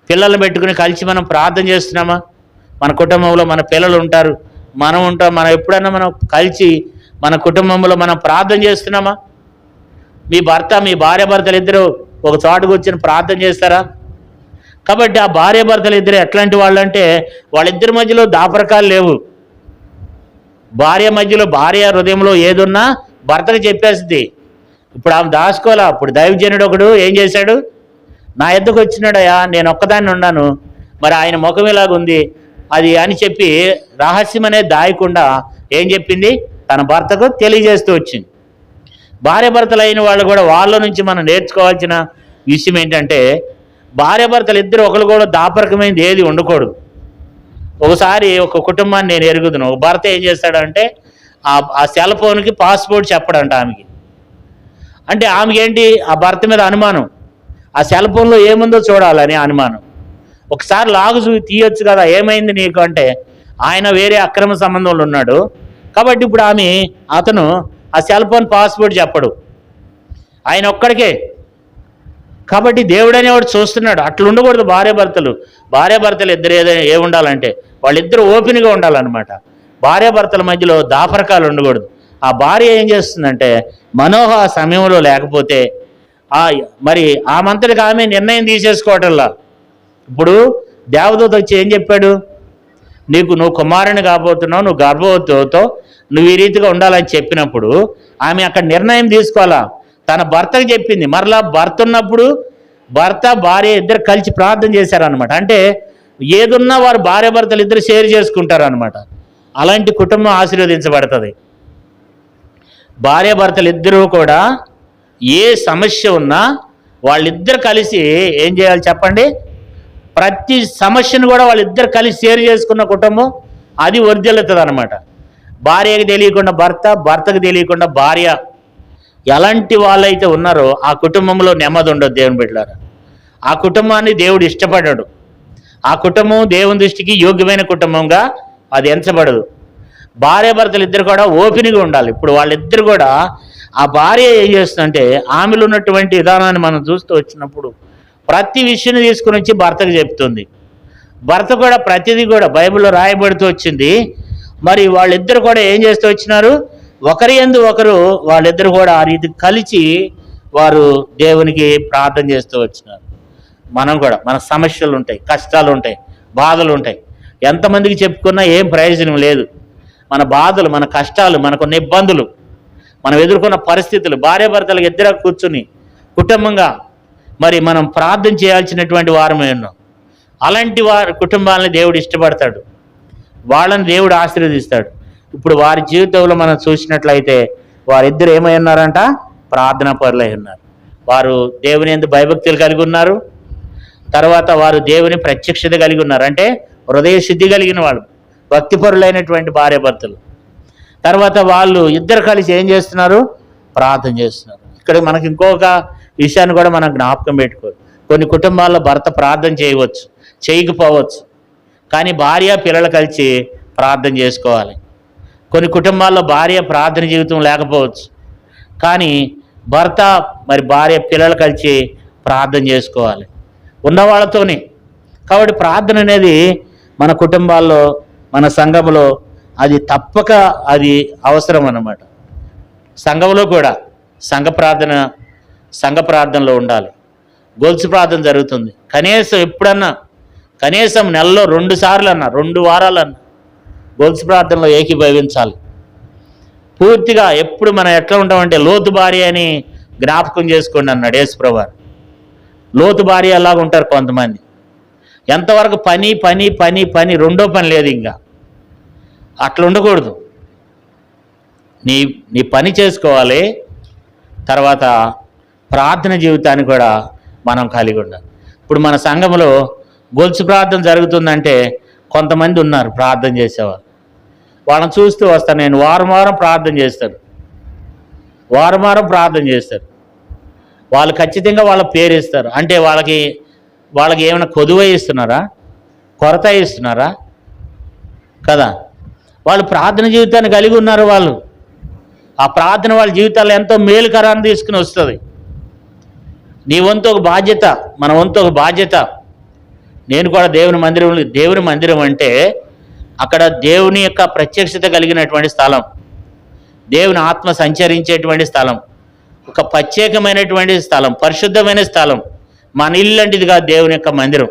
పిల్లలు పెట్టుకుని కలిసి మనం ప్రార్థన చేస్తున్నామా? మన కుటుంబంలో మన పిల్లలు ఉంటారు, మనం ఉంటాం. మనం ఎప్పుడన్నా మనం కలిసి మన కుటుంబంలో మనం ప్రార్థన చేస్తున్నామా? మీ భార్య భర్తలు ఇద్దరు ఒక చోట కూర్చొని ప్రార్థన చేస్తారా? కాబట్టి ఆ భార్య భర్తలు ఇద్దరు ఎట్లాంటి వాళ్ళు అంటే, వాళ్ళిద్దరి మధ్యలో దాపరకాలు లేవు. భార్య హృదయంలో ఏదున్నా భర్తకు చెప్పేస్తుంది. ఇప్పుడు ఆమె దాచుకోవాలా. ఇప్పుడు దైవజనుడు ఒకడు ఏం చేశాడు? నా ఎద్దకు వచ్చినాడయా, నేను ఒక్కదాన్ని ఉన్నాను, మరి ఆయన ముఖం ఇలాగుంది అది అని చెప్పి రహస్యం అనేది దాయకుండా ఏం చెప్పింది? తన భర్తకు తెలియజేస్తూ వచ్చింది. భార్య భర్తలు అయిన వాళ్ళు కూడా వాళ్ళ నుంచి మనం నేర్చుకోవాల్సిన విషయం ఏంటంటే, భార్య భర్తలు ఇద్దరు ఒకరు కూడా దాపరికమైనది ఏది ఉండకూడదు. ఒకసారి ఒక కుటుంబాన్ని నేను ఎరుగుదును. ఒక భర్త ఏం చేస్తాడంటే ఆ సెల్ ఫోన్కి పాస్పోర్ట్ చెప్పడంట ఆమెకి. అంటే ఆమెకి ఏంటి? ఆ భర్త మీద అనుమానం, ఆ సెల్ ఫోన్లో ఏముందో చూడాలని అనుమానం. ఒకసారి లాగు తీయొచ్చు కదా, ఏమైంది నీకు అంటే, ఆయన వేరే అక్రమ సంబంధంలో ఉన్నాడు కాబట్టి ఇప్పుడు అతను ఆ సెల్ ఫోన్ పాస్పోర్ట్ చెప్పడు, ఆయన ఒక్కడికే. కాబట్టి దేవుడు అనేవాడు చూస్తున్నాడు. అట్లా ఉండకూడదు. భార్య భర్తలు ఇద్దరు ఏ ఉండాలంటే వాళ్ళిద్దరు ఓపెన్గా ఉండాలన్నమాట. భార్య భర్తల మధ్యలో దాపరకాలు ఉండకూడదు. ఆ భార్య ఏం చేస్తుందంటే, మనోహ ఆ సమయంలో లేకపోతే మరి ఆమంతటికి ఆమె నిర్ణయం తీసేసుకోవటంలా. ఇప్పుడు దేవదూత వచ్చి ఏం చెప్పాడు? నువ్వు కుమారుని కాబోతున్నావు, నువ్వు గర్భవతి అవుతావు, నువ్వు ఈ రీతిగా ఉండాలని చెప్పినప్పుడు ఆమె అక్కడ నిర్ణయం తీసుకోవాలా. తన భర్తకు చెప్పింది. మరలా భర్త ఉన్నప్పుడు భార్య ఇద్దరు కలిసి ప్రార్థన చేశారనమాట. అంటే ఏదున్నా వారు భార్య భర్తలు ఇద్దరు షేర్ చేసుకుంటారనమాట. అలాంటి కుటుంబం ఆశీర్వదించబడుతుంది. భార్య భర్తలు ఇద్దరూ కూడా ఏ సమస్య ఉన్నా వాళ్ళిద్దరు కలిసి ఏం చేయాలి చెప్పండి? ప్రతి సమస్యను కూడా వాళ్ళిద్దరు కలిసి షేర్ చేసుకున్న కుటుంబం అది వర్ధిల్లుతుంది అనమాట. భార్యకి తెలియకుండా భర్తకు తెలియకుండా భార్య, ఎలాంటి వాళ్ళైతే ఉన్నారో ఆ కుటుంబంలో నెమ్మది ఉండదు. దేవుని బిడ్డలారా, ఆ కుటుంబాన్ని దేవుడు ఇష్టపడ్డాడు. ఆ కుటుంబం దేవుని దృష్టికి యోగ్యమైన కుటుంబంగా అది ఎంచబడదు. భార్య భర్తలు ఇద్దరు కూడా ఓపెన్గా ఉండాలి. ఇప్పుడు వాళ్ళిద్దరు కూడా ఆ భార్య ఏం చేస్తుందంటే, ఆమెలో ఉన్నటువంటి విధానాన్ని మనం చూస్తూ వచ్చినప్పుడు ప్రతి విషయాన్ని తీసుకుని వచ్చి భర్తకు చెప్తుంది. భర్త కూడా ప్రతిదీ కూడా బైబిల్లో రాయబడుతూ వచ్చింది. మరి వాళ్ళిద్దరు కూడా ఏం చేస్తూ వచ్చినారు? ఒకరి యందు ఒకరు వాళ్ళిద్దరు కూడా ఆ రీతి కలిసి వారు దేవునికి ప్రార్థన చేస్తూ వచ్చినారు. మనం కూడా మన సమస్యలు ఉంటాయి, కష్టాలు ఉంటాయి, బాధలు ఉంటాయి. ఎంతమందికి చెప్పుకున్నా ఏం ప్రయోజనం లేదు. మన బాధలు, మన కష్టాలు, మనకున్న ఇబ్బందులు, మనం ఎదుర్కొన్న పరిస్థితులు, భార్య భర్తలకు ఇద్దరు కూర్చుని కుటుంబంగా మరి మనం ప్రార్థన చేయాల్సినటువంటి వారమే ఉన్నాం. అలాంటి కుటుంబాలని దేవుడు ఇష్టపడతాడు, వాళ్ళని దేవుడు ఆశీర్వదిస్తాడు. ఇప్పుడు వారి జీవితంలో మనం చూసినట్లయితే వారిద్దరు ఏమై ఉన్నారంట? ప్రార్థనా పరులై ఉన్నారు. వారు దేవుని యందు భయభక్తులు కలిగి ఉన్నారు. తర్వాత వారు దేవుని ప్రత్యక్షత కలిగి ఉన్నారు. అంటే హృదయ శుద్ధి కలిగిన వాళ్ళు, భక్తిపరులైనటువంటి భార్య భర్తలు. తర్వాత వాళ్ళు ఇద్దరు కలిసి ఏం చేస్తున్నారు? ప్రార్థన చేస్తున్నారు. ఇక్కడ మనకి ఇంకొక విషయాన్ని కూడా మనం జ్ఞాపకం పెట్టుకోవాలి. కొన్ని కుటుంబాల్లో భర్త ప్రార్థన చేయవచ్చు, చేయకపోవచ్చు, కానీ భార్య పిల్లలు కలిసి ప్రార్థన చేసుకోవాలి. కొన్ని కుటుంబాల్లో భార్య ప్రార్థన జీవితం లేకపోవచ్చు, కానీ భర్త మరి భార్య పిల్లలు కలిసి ప్రార్థన చేసుకోవాలి ఉన్న వాళ్ళతోనే. కాబట్టి ప్రార్థన అనేది మన కుటుంబాల్లో, మన సంఘంలో అది తప్పక అది అవసరం అన్నమాట. సంఘంలో కూడా సంఘ ప్రార్థనలో ఉండాలి. గొలుసు ప్రార్థన జరుగుతుంది. కనీసం నెలలో 2 సార్లు అన్నా, 2 వారాలు అన్నా గొలుసు ప్రార్థనలో ఏకీభవించాలి. పూర్తిగా ఎప్పుడు మనం ఎట్లా ఉంటామంటే, లోతు భార్య అని జ్ఞాపకం చేసుకోండి అన్నాడు యేసుప్రభువు. లోతు భార్య అలాగా ఉంటారు కొంతమంది. ఎంతవరకు పని పని పని పని, రెండో పని లేదు. ఇంకా అట్లా ఉండకూడదు. నీ పని చేసుకోవాలి, తర్వాత ప్రార్థన జీవితాన్ని కూడా మనం కలిగి ఉండాలి. ఇప్పుడు మన సంఘంలో గొలుసు ప్రార్థన జరుగుతుందంటే కొంతమంది ఉన్నారు ప్రార్థన చేసేవాళ్ళు. వాళ్ళని చూస్తూ వస్తాను నేను. వారం వారం ప్రార్థన చేస్తారు, వారం వారం ప్రార్థన చేస్తారు. వాళ్ళు ఖచ్చితంగా వాళ్ళ పేరు ఇస్తారు. అంటే వాళ్ళకి ఏమైనా కొదువ ఇస్తున్నారా, కొరత ఇస్తున్నారా? కదా. వాళ్ళు ప్రార్థన జీవితాన్ని కలిగి ఉన్నారు. వాళ్ళు ఆ ప్రార్థన వాళ్ళ జీవితాల్లో ఎంతో మేలుకరాన్ని తీసుకుని వస్తుంది. నీ వంతు ఒక బాధ్యత, మన వంతు ఒక బాధ్యత. నేను కూడా దేవుని మందిరం అంటే అక్కడ దేవుని యొక్క ప్రత్యక్షత కలిగినటువంటి స్థలం, దేవుని ఆత్మ సంచరించేటువంటి స్థలం, ఒక ప్రత్యేకమైనటువంటి స్థలం, పరిశుద్ధమైన స్థలం. మన ఇల్లు లాంటిది కాదు దేవుని యొక్క మందిరం.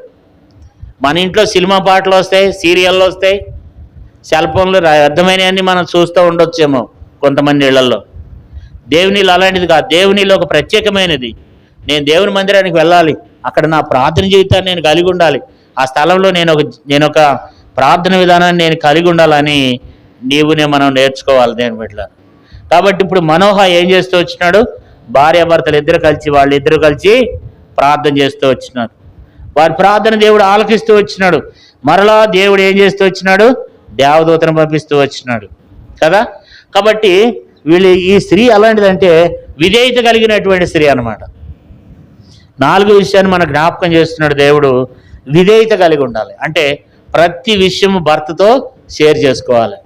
మన ఇంట్లో సినిమా పాటలు వస్తాయి, సీరియళ్ళు వస్తాయి, సెల్ ఫోన్లు అర్థమైనవన్నీ మనం చూస్తూ ఉండొచ్చేమో కొంతమంది ఇళ్లలో. దేవుని ఇల్లు అలాంటిది కాదు. దేవుని ఇల్లు ఒక ప్రత్యేకమైనది. నేను దేవుని మందిరానికి వెళ్ళాలి, అక్కడ నా ప్రార్థన జీవితాన్ని నేను కలిగి ఉండాలి, ఆ స్థలంలో నేను ఒక ప్రార్థన విధానాన్ని నేను కలిగి ఉండాలని మనం నేర్చుకోవాలి దేవుని బిడ్డలారా. కాబట్టి ఇప్పుడు మనోహ ఏం చేస్తూ వచ్చినాడు? భార్యాభర్తలు వాళ్ళిద్దరూ కలిసి ప్రార్థన చేస్తూ వచ్చినారు. వారి ప్రార్థన దేవుడు ఆలకిస్తూ వచ్చినాడు. మరలా దేవుడు ఏం చేస్తూ వచ్చినాడు? దేవదూతను పంపిస్తూ వచ్చినాడు కదా. కాబట్టి ఈ స్త్రీ అలాంటిదంటే విధేయత కలిగినటువంటి స్త్రీ అన్నమాట. 4 విషయాన్ని మన జ్ఞాపకం చేస్తున్నాడు దేవుడు. విధేయత కలిగి ఉండాలి అంటే ప్రతి విషయము భర్తతో షేర్ చేసుకోవాలి.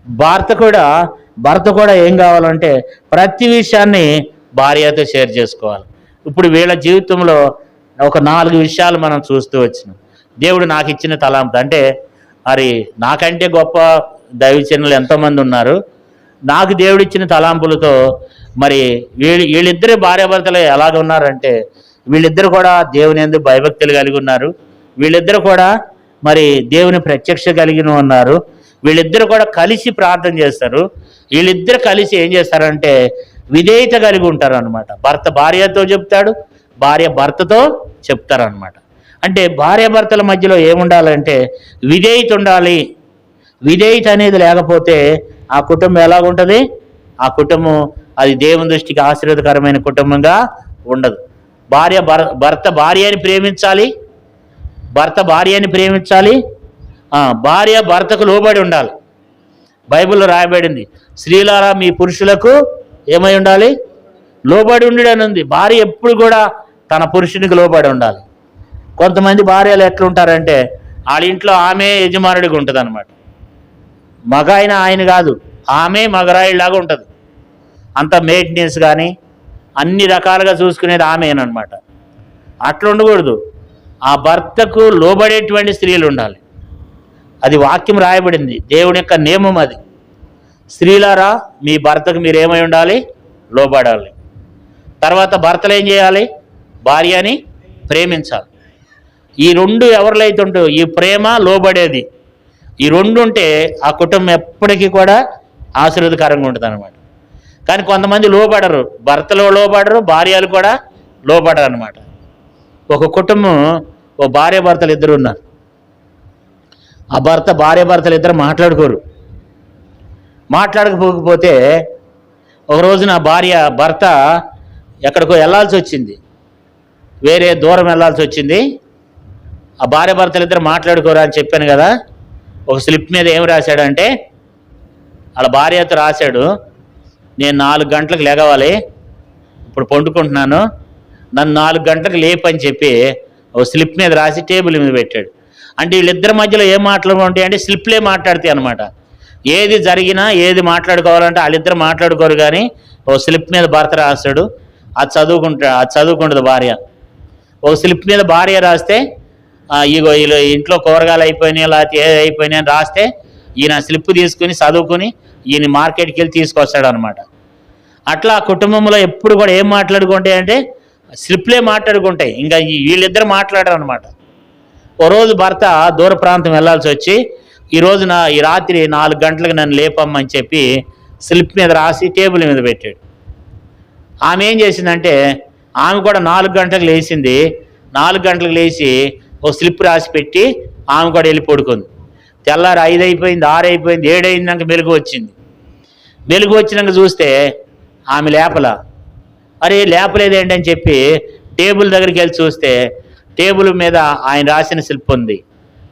భర్త కూడా ఏం కావాలంటే ప్రతి విషయాన్ని భార్యతో షేర్ చేసుకోవాలి. ఇప్పుడు వీళ్ళ జీవితంలో ఒక 4 విషయాలు మనం చూస్తూ వచ్చినాం. దేవుడు నాకు ఇచ్చిన తలాంపు అంటే, మరి నాకంటే గొప్ప దైవజనులు ఎంతోమంది ఉన్నారు. నాకు దేవుడిచ్చిన తలాంపులతో మరి వీళ్ళిద్దరు భార్యాభర్తలు ఎలాగ ఉన్నారంటే, వీళ్ళిద్దరు కూడా దేవుని యందు భయభక్తులు కలిగి ఉన్నారు. వీళ్ళిద్దరు కూడా మరి దేవుని ప్రత్యక్ష కలిగిన ఉన్నారు. వీళ్ళిద్దరు కూడా కలిసి ప్రార్థన చేస్తారు. వీళ్ళిద్దరు కలిసి ఏం చేస్తారంటే విధేయత కలిగి ఉంటారు అనమాట. భర్త భార్యతో చెప్తాడు, భార్య భర్తతో చెప్తారనమాట. అంటే భార్యాభర్తల మధ్యలో ఏముండాలంటే విధేయత ఉండాలి. విధేయత అనేది లేకపోతే ఆ కుటుంబం ఎలాగుంటుంది? ఆ కుటుంబం అది దేవుని దృష్టికి ఆశీర్వాదకరమైన కుటుంబంగా ఉండదు. భర్త భార్యని ప్రేమించాలి, భర్త భార్యని ప్రేమించాలి, భార్య భర్తకు లోబడి ఉండాలి. బైబిల్లో రాయబడింది, స్త్రీలారా మీ పురుషులకు ఏమై ఉండాలి? లోబడి ఉండడని ఉంది. భార్య ఎప్పుడు కూడా తన పురుషునికి లోబడి ఉండాలి. కొంతమంది భార్యలు ఎట్లుంటారంటే వాళ్ళ ఇంట్లో ఆమె యజమానుడిగా ఉంటుంది అనమాట. మగ ఆయన కాదు, ఆమె మగరాయిలాగా ఉంటుంది. అంత మెయింటెనెన్స్ కానీ అన్ని రకాలుగా చూసుకునేది ఆమెనమాట. అట్లా ఉండకూడదు. ఆ భర్తకు లోబడేటువంటి స్త్రీలు ఉండాలి. అది వాక్యం రాయబడింది, దేవుని యొక్క నియమం అది. స్త్రీలారా మీ భర్తకు మీరేమై ఉండాలి? లోబడాలి. తర్వాత భర్తలు ఏం చేయాలి? భార్యని ప్రేమించాలి. ఈ 2 ఎవరిలో అయితే ఉంటాయో, ఈ ప్రేమ లోబడేది, ఈ 2 ఉంటే ఆ కుటుంబం ఎప్పటికీ కూడా ఆశీర్వాదకరంగా ఉంటుంది అనమాట. కానీ కొంతమంది లోబడరు, భర్తలు లోబడరు, భార్యలు కూడా లోబడరు అనమాట. ఒక కుటుంబం, ఓ భార్యాభర్తలు ఇద్దరు ఉన్నారు. ఆ భార్యాభర్తలు ఇద్దరు మాట్లాడకపోతే ఒక రోజున భర్త ఎక్కడికో వెళ్ళాల్సి వచ్చింది, వేరే దూరం వెళ్ళాల్సి వచ్చింది. ఆ భార్యాభర్తలు ఇద్దరు మాట్లాడుకోరా అని చెప్పాను కదా. ఒక స్లిప్ మీద ఏం రాశాడంటే, వాళ్ళ భార్యతో రాశాడు, నేను 4 గంటలకు లేగవాలి, ఇప్పుడు పండుకుంటున్నాను, నన్ను 4 గంటలకు లేపని చెప్పి ఒక స్లిప్ మీద రాసి టేబుల్ మీద పెట్టాడు. అంటే వీళ్ళిద్దరి మధ్యలో ఏం మాట్లాడుకుంటాయి అంటే స్లిప్లే మాట్లాడతాయి అనమాట. ఏది జరిగినా ఏది మాట్లాడుకోవాలంటే వాళ్ళిద్దరు మాట్లాడుకోరు. కానీ ఒక స్లిప్ మీద భర్త రాస్తాడు, అది చదువుకుంటుంది భార్య. ఒక స్లిప్ మీద భార్య రాస్తే ఇగో వీళ్ళు ఇంట్లో కూరగాయలు అయిపోయినాయి లేకపోతే ఏది అయిపోయినాయి అని రాస్తే ఈయన స్లిప్ తీసుకుని చదువుకుని ఈయన మార్కెట్కి వెళ్ళి తీసుకొస్తాడు అనమాట. అట్లా కుటుంబంలో ఎప్పుడు కూడా ఏం మాట్లాడుకుంటాయి అంటే స్లిప్లే మాట్లాడుకుంటాయి. ఇంకా వీళ్ళిద్దరు మాట్లాడరు అనమాట. ఓ రోజు భర్త దూర ప్రాంతం వెళ్ళాల్సి వచ్చి ఈ రాత్రి 4 గంటలకు నన్ను లేపమ్మని చెప్పి స్లిప్ మీద రాసి టేబుల్ మీద పెట్టాడు. ఆమె ఏం చేసిందంటే ఆమె కూడా 4 గంటలకు లేచింది. 4 గంటలకు లేచి ఒక స్లిప్ రాసి పెట్టి ఆమె కూడా వెళ్ళి పడుకుంది. తెల్లారి 5 అయిపోయింది, 6 అయిపోయింది, 7 అయినాక మెలుగు వచ్చింది. మెలుగు వచ్చినాక చూస్తే ఆమె లేపల. అరే లేపలేదేంటి అని చెప్పి టేబుల్ దగ్గరికి వెళ్ళి చూస్తే టేబుల్ మీద ఆయన రాసిన స్లిప్ ఉంది,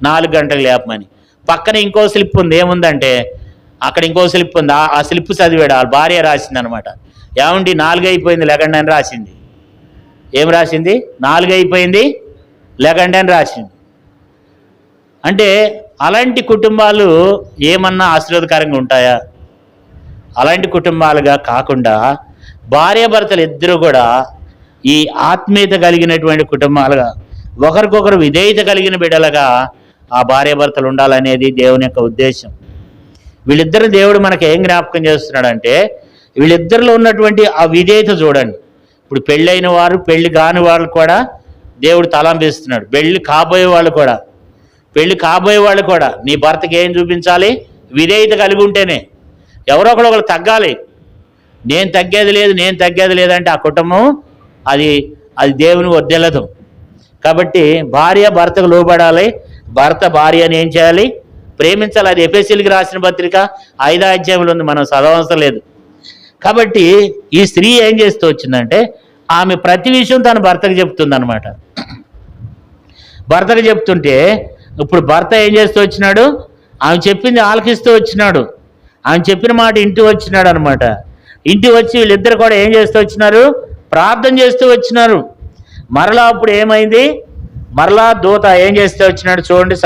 4 గంటలకు లేపమని. పక్కన ఇంకో స్లిప్ ఉంది, ఏముందంటే అక్కడ ఇంకో స్లిప్ ఉంది. ఆ స్లిప్ చదివాడు, ఆ భార్య రాసింది అనమాట. ఏమండి 4 అయిపోయింది లెగండి అని రాసింది. ఏం రాసింది? 4 అయిపోయింది లెగండి అని రాసింది. అంటే అలాంటి కుటుంబాలు ఏమన్నా ఆశీర్వాదకరంగా ఉంటాయా? అలాంటి కుటుంబాలుగా కాకుండా భార్యాభర్తలు ఇద్దరు కూడా ఈ ఆత్మీయత కలిగినటువంటి కుటుంబాలుగా, ఒకరికొకరు విధేయత కలిగిన బిడ్డలుగా ఆ భార్యాభర్తలు ఉండాలనేది దేవుని యొక్క ఉద్దేశం. వీళ్ళిద్దరు దేవుడు మనకు ఏం జ్ఞాపకం చేస్తున్నాడంటే, వీళ్ళిద్దరిలో ఉన్నటువంటి ఆ విధేయత చూడండి. ఇప్పుడు పెళ్ళైన వారు, పెళ్లి కాని వాళ్ళు కూడా దేవుడు తలంపిస్తున్నాడు. పెళ్లి కాబోయే వాళ్ళు కూడా నీ భర్తకి ఏం చూపించాలి? విధేయత కలిగి ఉంటేనే. ఎవరో ఒకరు తగ్గాలి. నేను తగ్గేది లేదంటే ఆ కుటుంబం అది దేవుని వర్ధిల్లదు. కాబట్టి భార్య భర్తకు లోబడాలి, భర్త భార్యని ఏం చేయాలి? ప్రేమించాలి. అది ఎఫెసీయులకు రాసిన పత్రిక 5వ అధ్యాయంలో ఉంది, మనం చదవవసరం లేదు. కాబట్టి ఈ స్త్రీ ఏం చేస్తూ వచ్చిందంటే, ఆమె ప్రతి విషయం తన భర్తకు చెప్తుంది అనమాట. భర్తకు చెప్తుంటే ఇప్పుడు భర్త ఏం చేస్తూ వచ్చినాడు? ఆమె చెప్పింది ఆలకిస్తూ వచ్చినాడు. ఆమె చెప్పిన మాట ఇంటి వచ్చినాడు అనమాట. ఇంటి వచ్చి వీళ్ళిద్దరు కూడా ఏం చేస్తూ వచ్చినారు? ప్రార్థన చేస్తూ వచ్చినారు. మరలా అప్పుడు ఏమైంది? మరలా దూత ఏం చేస్తూ వచ్చినాడు చూడండి,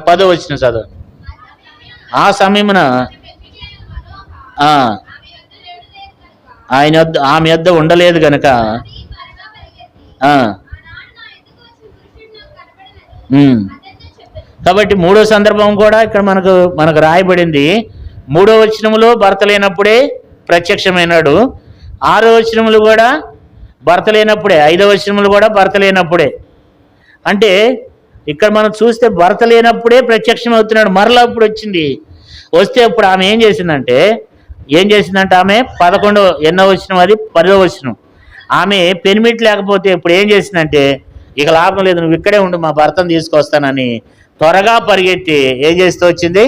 10వ వచనం చదువు. ఆ సమయమున ఆమె యొద్ద ఉండలేదు గనక కాబట్టి 3వ సందర్భం కూడా ఇక్కడ మనకు రాయబడింది. 3వ వచనములో భర్త లేనప్పుడే ప్రత్యక్షమైనాడు. 6వ వచనములు కూడా భర్త లేనప్పుడే, 5వ వచనములు కూడా భర్త లేనప్పుడే. అంటే ఇక్కడ మనం చూస్తే భర్త లేనప్పుడే ప్రత్యక్షం అవుతున్నాడు. మరలా అప్పుడు వచ్చింది. వస్తే ఇప్పుడు ఆమె ఏం చేసిందంటే ఆమె 11వ వచనం, అది 10వ వచనం. ఆమె పెనిమిట్ లేకపోతే ఇప్పుడు ఏం చేసిందంటే, ఇక లాభం లేదు, నువ్వు ఇక్కడే ఉండు, మా భర్తను తీసుకొస్తానని త్వరగా పరిగెత్తి ఏం చేస్తూ వచ్చింది?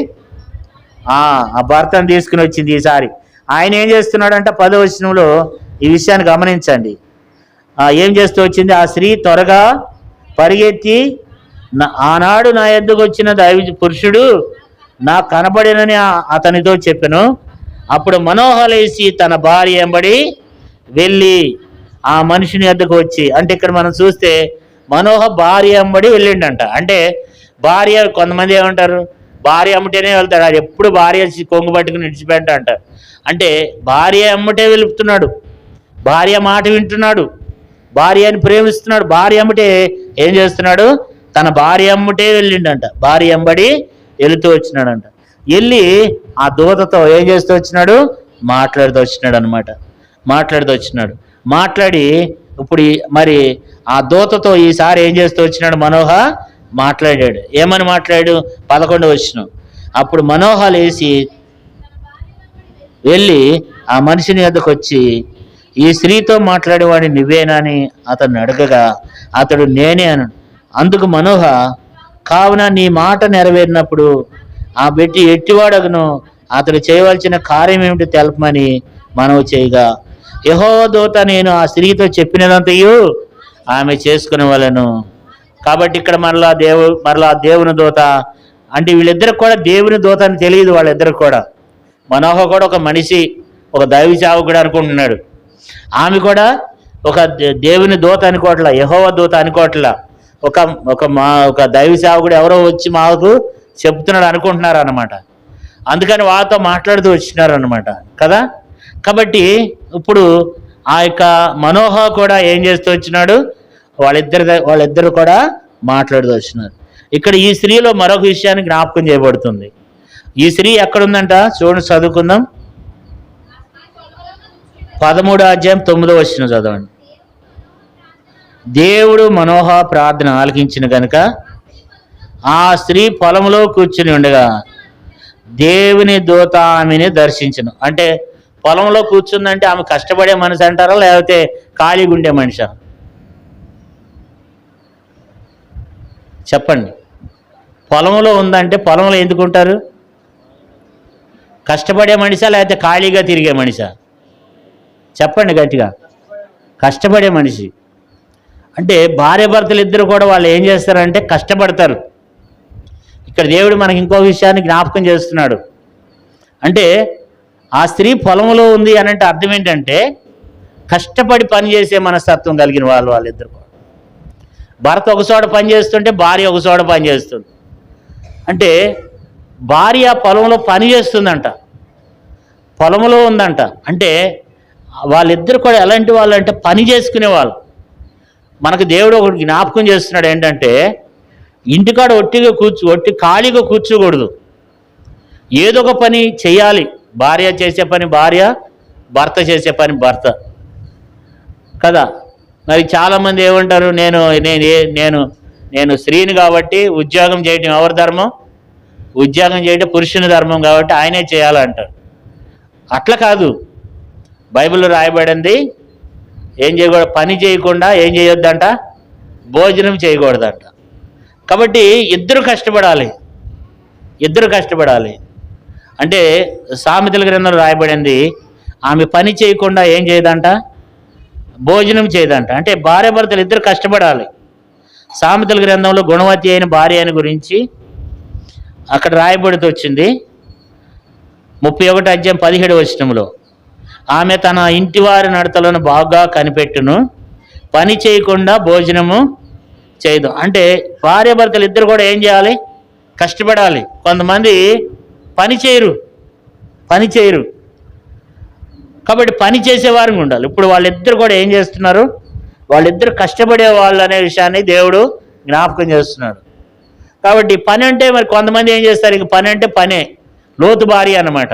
ఆ భర్తను తీసుకుని వచ్చింది. ఈసారి ఆయన ఏం చేస్తున్నాడంటే 10వ వచనంలో ఈ విషయాన్ని గమనించండి. ఏం చేస్తూ వచ్చింది? ఆ స్త్రీ త్వరగా పరిగెత్తి, ఆనాడు నా యొద్దకు వచ్చిన దైవ పురుషుడు నాకు కనబడినని అతనితో చెప్పెను. అప్పుడు మనోహ లేచి తన భార్య వెంబడి వెళ్ళి ఆ మనిషిని యొద్దకు వచ్చి, అంటే ఇక్కడ మనం చూస్తే మనోహ భార్య వెంబడి వెళ్ళిండంట. అంటే భార్య, కొంతమంది ఏమంటారు, భార్య అమ్మటేనే వెళ్తాడు, అది ఎప్పుడు భార్య కొంగు పట్టుకుని విడిచిపెట్ట అంటారు. అంటే భార్య అమ్మటే వెలుపుతున్నాడు, భార్య మాట వింటున్నాడు, భార్యని ప్రేమిస్తున్నాడు. భార్య అమ్మటే ఏం చేస్తున్నాడు? తన భార్య అమ్మటే వెళ్ళిండంట, భార్య ఎంబడి వెళుతూ వచ్చినాడంట. వెళ్ళి ఆ దూతతో ఏం చేస్తూ వచ్చినాడు? మాట్లాడుతూ వచ్చినాడు అనమాట. మాట్లాడి ఇప్పుడు మరి ఆ దూతతో ఈసారి ఏం చేస్తూ వచ్చినాడు? మనోహ మాట్లాడాడు. ఏమని మాట్లాడు? 11వ వచనం. అప్పుడు మనోహ లేచి వెళ్ళి ఆ మనిషిని వద్దకు వచ్చి, ఈ స్త్రీతో మాట్లాడేవాడిని నువ్వేనా అని అతన్ని అడగగా అతడు నేనే అన్నాడు. అందుకు మనోహ, కావున నీ మాట నెరవేరినప్పుడు ఆ బిడ్డ ఎట్టివాడగును, అతడు చేయవలసిన కార్యం ఏమిటి తెలపమని మనవి చేయగా, యెహోవా దూత నేను ఆ స్త్రీతో చెప్పినదంతయు ఆమె చేసుకునేవాళ్ళను. కాబట్టి ఇక్కడ మరలా దేవుని దూత అంటే వీళ్ళిద్దరికి కూడా దేవుని దూత అని తెలియదు. వాళ్ళిద్దరికి కూడా, మనోహ కూడా ఒక మనిషి, ఒక దైవ సేవకుడు అనుకుంటున్నాడు. ఆమె కూడా ఒక దేవుని దూత అనుకోవట్లా, యెహోవా దూత అనుకోవట్లా, ఒక దైవ సేవకుడు ఎవరో వచ్చి మాకు చెప్తున్నాడు అనుకుంటున్నారు అన్నమాట. అందుకని వాళ్ళతో మాట్లాడుతూ వచ్చినారు అన్నమాట కదా. కాబట్టి ఇప్పుడు ఆ యొక్క మనోహ కూడా ఏం చేస్తూ వచ్చినాడు? వాళ్ళిద్దరు కూడా మాట్లాడుతూ వచ్చినారు. ఇక్కడ ఈ స్త్రీలో మరొక విషయాన్ని జ్ఞాపకం చేయబడుతుంది. ఈ స్త్రీ ఎక్కడుందంట చూడండి, చదువుకుందాం. 13వ అధ్యాయం 9వ వచనం చదవండి. దేవుడు మనోహ ప్రార్థన ఆలకించిన కనుక ఆ స్త్రీ పొలంలో కూర్చుని ఉండగా దేవుని దూత ఆమెని దర్శించును. అంటే పొలంలో కూర్చుందంటే ఆమె కష్టపడే మనిషి అంటారా, లేకపోతే ఖాళీగా ఉండే మనిషా? చెప్పండి. పొలంలో ఉందంటే పొలంలో ఎందుకుంటారు? కష్టపడే మనిషా లేకపోతే ఖాళీగా తిరిగే మనిషా? చెప్పండి గట్టిగా. కష్టపడే మనిషి. అంటే భార్య భర్తలు ఇద్దరు కూడా వాళ్ళు ఏం చేస్తారంటే కష్టపడతారు. ఇక్కడ దేవుడు మనకి ఇంకో విషయాన్ని జ్ఞాపకం చేస్తున్నాడు. అంటే ఆ స్త్రీ పొలంలో ఉంది అని అంటే అర్థం ఏంటంటే కష్టపడి పనిచేసే మనస్తత్వం కలిగిన వాళ్ళిద్దరు. భర్త ఒక చోట పని చేస్తుంటే భార్య ఒక చోట పని చేస్తుంది. అంటే భార్య పొలంలో పని చేస్తుందంట, పొలంలో ఉందంట. అంటే వాళ్ళిద్దరు కూడా ఎలాంటి వాళ్ళు అంటే పని చేసుకునే వాళ్ళు. మనకు దేవుడు ఒకటి జ్ఞాపకం చేస్తున్నాడు ఏంటంటే ఇంటికాడ ఒట్టి ఖాళీగా కూర్చోకూడదు, ఏదో ఒక పని చేయాలి. భార్య చేసే పని భార్య, భర్త చేసే పని భర్త కదా. మరి చాలామంది ఏమంటారు, నేను నేను నేను నేను స్త్రీని కాబట్టి ఉద్యోగం చేయటం ఎవరి ధర్మం? ఉద్యోగం చేయటం పురుషుని ధర్మం కాబట్టి ఆయనే చేయాలంటారు. అట్లా కాదు. బైబిల్లో రాయబడింది ఏం చేయకూడదు, పని చేయకుండా ఏం చేయొద్దంట, భోజనం చేయకూడదంట. కాబట్టి ఇద్దరు కష్టపడాలి. అంటే సామెతల గ్రంథంలో రాయబడింది ఆమె పని చేయకుండా ఏం చేయదంట, భోజనం చేయదంట. అంటే భార్య భర్తలు ఇద్దరు కష్టపడాలి. సామెతల గ్రంథంలో గుణవతి అయిన భార్య అని గురించి అక్కడ రాయబడుతూ వచ్చింది. 31 అధ్యాయం 17 వచనంలో ఆమె తన ఇంటి వారి నడతలను బాగా కనిపెట్టును, పని చేయకుండా భోజనము చేయదు. అంటే భార్య భర్తలు ఇద్దరు కూడా ఏం చేయాలి? కష్టపడాలి. కొంతమంది పని చేయరు కాబట్టి పని చేసేవారు ఉండాలి. ఇప్పుడు వాళ్ళిద్దరు కూడా ఏం చేస్తున్నారు? వాళ్ళిద్దరు కష్టపడే వాళ్ళు అనే విషయాన్ని దేవుడు జ్ఞాపకం చేస్తున్నాడు. కాబట్టి పని అంటే మరి కొంతమంది ఏం చేస్తారు, ఇంక పని అంటే పనే. లోతు భార్య అన్నమాట.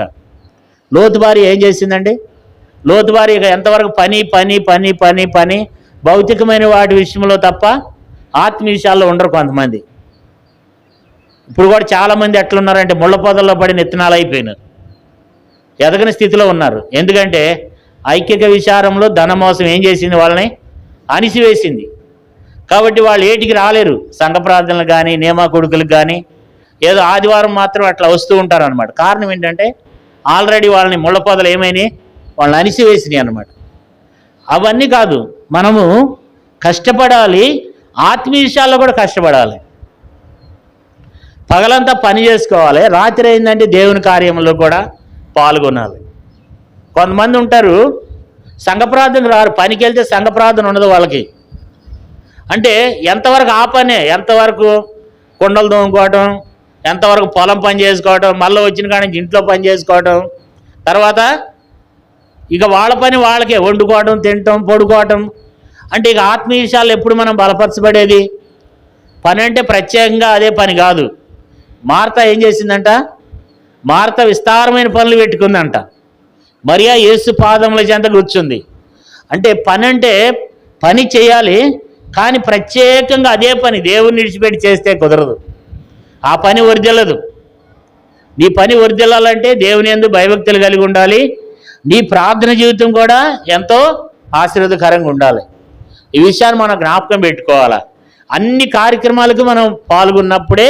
లోతు భార్య ఏం చేసిందండి? లోతు భార్య ఇక ఎంతవరకు పని పని పని పని పని భౌతికమైన వాటి విషయంలో తప్ప ఆత్మీయ విషయాల్లో ఉండరు కొంతమంది. ఇప్పుడు కూడా చాలామంది ఎట్లున్నారంటే ముళ్ళ పొదల్లో పడిన విత్తనాలు అయిపోయినారు, ఎదగని స్థితిలో ఉన్నారు. ఎందుకంటే ఐక్యక విచారంలో ధనమోసం ఏం చేసింది? వాళ్ళని అణిసివేసింది. కాబట్టి వాళ్ళు ఏటికి రాలేరు. సంఘ ప్రార్థనలు కానీ నియమ కొడుకులకు కానీ ఏదో ఆదివారం మాత్రం అట్లా వస్తూ ఉంటారు అనమాట. కారణం ఏంటంటే ఆల్రెడీ వాళ్ళని ముళ్ళ పొదలు ఏమైనాయి, వాళ్ళని అణిసివేసినాయి అన్నమాట. అవన్నీ కాదు, మనము కష్టపడాలి. ఆత్మీయ విషయాల్లో కూడా కష్టపడాలి. పగలంతా పని చేసుకోవాలి, రాత్రి అయిందంటే దేవుని కార్యంలో కూడా పాల్గొనాలి. కొంతమంది ఉంటారు సంఘ ప్రార్థనకు రారు, పనికి వెళ్తే సంఘ ప్రార్థన ఉండదు వాళ్ళకి. అంటే ఎంతవరకు ఆ పనే, ఎంతవరకు కుండలు తోముకోవటం, ఎంతవరకు పొలం పని చేసుకోవటం, మళ్ళీ వచ్చిన కాడ నుంచి ఇంట్లో పని చేసుకోవటం, తర్వాత ఇక వాళ్ళ పని వాళ్ళకే, వండుకోవటం, తినటం, పడుకోవటం. అంటే ఇక ఆత్మీయ విషయాలు ఎప్పుడు మనం బలపరచబడేది? పని అంటే ప్రత్యేకంగా అదే పని కాదు. మార్త ఏం చేసిందంట? మార్త విస్తారమైన పనులు పెట్టుకుందంట. మరియా యేసు పాదముల చెంత కూర్చుంది. అంటే పని అంటే పని చేయాలి, కానీ ప్రత్యేకంగా అదే పని దేవుని విడిచిపెట్టి చేస్తే కుదరదు. ఆ పని వర్ధిల్లదు. నీ పని వర్ధిల్లాలంటే దేవుని యందు భయభక్తులు కలిగి ఉండాలి. నీ ప్రార్థన జీవితం కూడా ఎంతో ఆశీర్వాదకరంగా ఉండాలి. ఈ విషయాన్ని మనం జ్ఞాపకం పెట్టుకోవాలి. అన్ని కార్యక్రమాలకు మనం పాల్గొన్నప్పుడే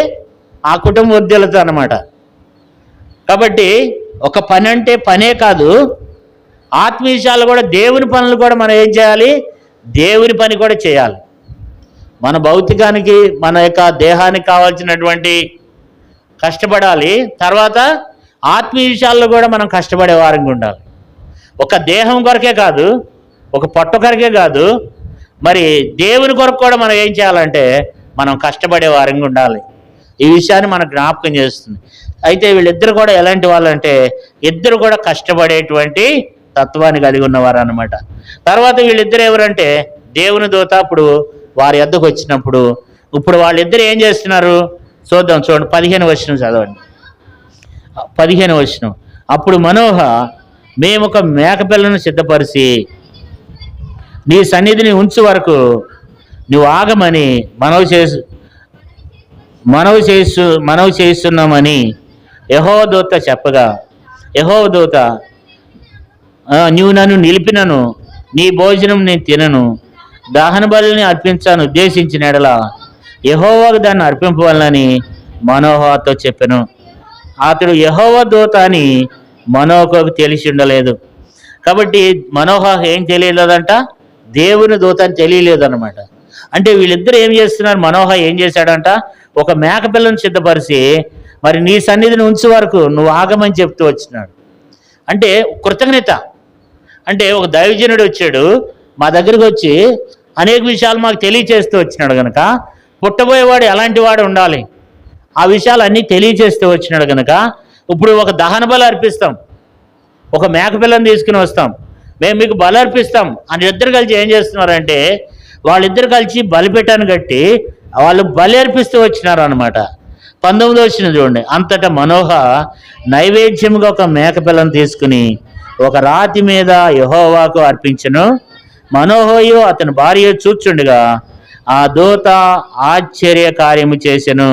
ఆ కుటుంబం వర్ధిల్లుతుంది అన్నమాట. కాబట్టి ఒక పని అంటే పనే కాదు, ఆత్మీయ విషయాలు కూడా దేవుని పనులు కూడా మనం ఏం చేయాలి? దేవుని పని కూడా చేయాలి. మన భౌతికానికి, మన యొక్క దేహానికి కావాల్సినటువంటి కష్టపడాలి. తర్వాత ఆత్మీయ విషయాల్లో కూడా మనం కష్టపడే వారంగా ఉండాలి. ఒక దేహం కొరకే కాదు, ఒక పొట్ట కొరకే కాదు, మరి దేవుని కొరకు కూడా మనం ఏం చేయాలంటే మనం కష్టపడే వారంగా ఉండాలి. ఈ విషయాన్ని మనకు జ్ఞాపకం చేస్తుంది. అయితే వీళ్ళిద్దరు కూడా ఎలాంటి వాళ్ళంటే ఇద్దరు కూడా కష్టపడేటువంటి తత్వాన్ని కలిగి ఉన్నవారు అన్నమాట. తర్వాత వీళ్ళిద్దరు ఎవరంటే దేవుని దూత అప్పుడు వారి యొద్దకు వచ్చినప్పుడు ఇప్పుడు వాళ్ళిద్దరు ఏం చేస్తున్నారు చూద్దాం. చూడండి 15 వచనం చదవండి. 15 వచనం. అప్పుడు మనోహ, మేము ఒక మేకపిల్లను సిద్ధపరిచి నీ సన్నిధిని ఉంచు వరకు నువ్వు ఆగమని మనవి చేస్తున్నామని యెహోవా దూత చెప్పగా, యెహోవా దూత, నీవు నన్ను నిలిపినను నీ భోజనం నేను తినను, దహన బలిని అర్పించాను ఉద్దేశించిన ఎడల యెహోవాకు దాన్ని అర్పింపవలనని మనోహతో చెప్పెను. అతడు యెహోవా దూత అని మనోహకు తెలిసి ఉండలేదు. కాబట్టి మనోహ ఏం తెలియలేదంట, దేవుని దూత అని తెలియలేదన్నమాట. అంటే వీళ్ళిద్దరు ఏం చేస్తున్నారు, మనోహ ఏం చేశాడంట, ఒక మేకపిల్లను సిద్ధపరిచి మరి నీ సన్నిధిని ఉంచు వరకు నువ్వు ఆగమని చెప్తూ వచ్చినాడు. అంటే కృతజ్ఞత. అంటే ఒక దైవజనుడు వచ్చాడు మా దగ్గరికి వచ్చి అనేక విషయాలు మాకు తెలియచేస్తూ వచ్చినాడు కనుక, పుట్టబోయేవాడు ఎలాంటి వాడు ఉండాలి ఆ విషయాలు అన్నీ తెలియచేస్తూ వచ్చినాడు కనుక, ఇప్పుడు ఒక దహన బలి అర్పిస్తాం, ఒక మేకపిల్లని తీసుకుని వస్తాం, మేము మీకు బలి అర్పిస్తాం అని ఇద్దరు కలిసి ఏం చేస్తున్నారంటే, వాళ్ళిద్దరు కలిసి బలిపీఠాన్ని కట్టి వాళ్ళు బలి అర్పిస్తూ వచ్చినారు అనమాట. 19వ వచనం చూడండి. అంతటా మనోహ నైవేద్యముగా ఒక మేకపిల్లను తీసుకుని ఒక రాతి మీద యెహోవాకు అర్పించెను. మనోహయు అతని భార్య చూచుండగా ఆ దూత ఆశ్చర్య కార్యము చేసెను.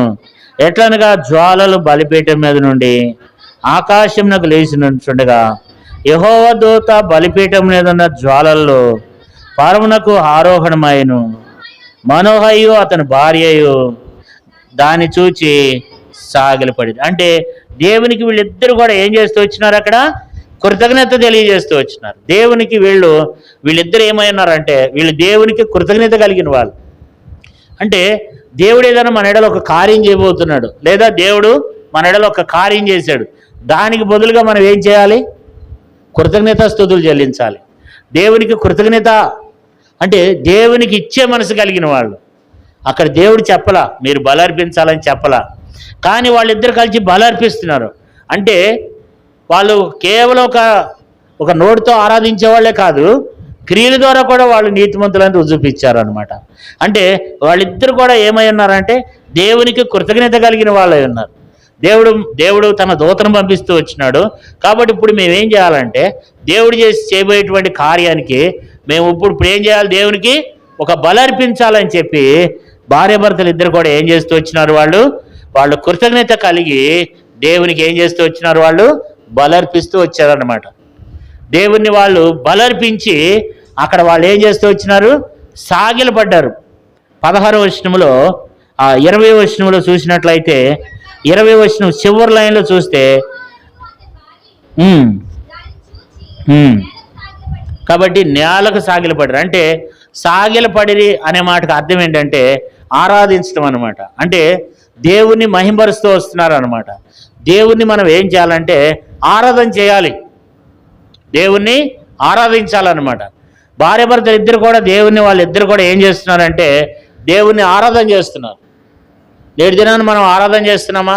ఎట్లనగా జ్వాలలు బలిపీఠం మీద నుండి ఆకాశమునకు లేచినుండగా యెహోవా దూత బలిపీఠం మీద ఉన్న జ్వాలల్లో పరమునకు ఆరోహణమైను. మనోహయు అతని భార్యయు దాన్ని చూచి సాగిలపడి. అంటే దేవునికి వీళ్ళిద్దరు కూడా ఏం చేస్తూ వచ్చినారు, అక్కడ కృతజ్ఞత తెలియజేస్తూ వచ్చినారు. దేవునికి వీళ్ళిద్దరు ఏమైనారంటే, వీళ్ళు దేవునికి కృతజ్ఞత కలిగిన వాళ్ళు. అంటే దేవుడు ఏదైనా మన ఎడలో ఒక కార్యం చేయబోతున్నాడు, లేదా దేవుడు మన ఎడలో ఒక కార్యం చేశాడు, దానికి బదులుగా మనం ఏం చేయాలి, కృతజ్ఞత స్తుతులు చెల్లించాలి. దేవునికి కృతజ్ఞత అంటే దేవునికి ఇచ్చే మనసు కలిగిన వాళ్ళు. అక్కడ దేవుడు చెప్పలా మీరు బలర్పించాలని చెప్పలా, కానీ వాళ్ళిద్దరు కలిసి బలర్పిస్తున్నారు. అంటే వాళ్ళు కేవలం ఒక నోటితో ఆరాధించే వాళ్ళే కాదు, క్రియల ద్వారా కూడా వాళ్ళు నీతిమంతులని రుజువుపిచ్చారు అనమాట. అంటే వాళ్ళిద్దరు కూడా ఏమై ఉన్నారంటే దేవునికి కృతజ్ఞత కలిగిన వాళ్ళై ఉన్నారు. దేవుడు తన దూతను పంపిస్తూ వచ్చినాడు. కాబట్టి ఇప్పుడు మేమేం చేయాలంటే, దేవుడు చేయబోయేటువంటి కార్యానికి మేము ఇప్పుడు ఏం చేయాలి, దేవునికి ఒక బలర్పించాలని చెప్పి భార్యాభర్తలు ఇద్దరు కూడా ఏం చేస్తూ వచ్చినారు, వాళ్ళు కృతజ్ఞత కలిగి దేవునికి ఏం చేస్తూ వచ్చినారు, వాళ్ళు బలర్పిస్తూ వచ్చారన్నమాట. దేవుణ్ణి వాళ్ళు బలర్పించి అక్కడ వాళ్ళు ఏం చేస్తూ వచ్చినారు, సాగిలపడ్డారు. 16వ వచనంలో 20వ వచనంలో చూసినట్లయితే 20వ వచనం చివరి లైన్లో చూస్తే కాబట్టి నేలకు సాగిలపడ్డారు. అంటే సాగిలపడిరి అనే మాటకు అర్థం ఏంటంటే ఆరాధించడం అనమాట. అంటే దేవుణ్ణి మహింపరుస్తూ వస్తున్నారు అనమాట. దేవుణ్ణి మనం ఏం చేయాలంటే ఆరాధన చేయాలి, దేవుణ్ణి ఆరాధించాలన్నమాట. భార్యాభర్తలు ఇద్దరు కూడా వాళ్ళిద్దరు కూడా ఏం చేస్తున్నారంటే దేవుణ్ణి ఆరాధన చేస్తున్నారు. నేటి దినాన్ని మనం ఆరాధన చేస్తున్నామా?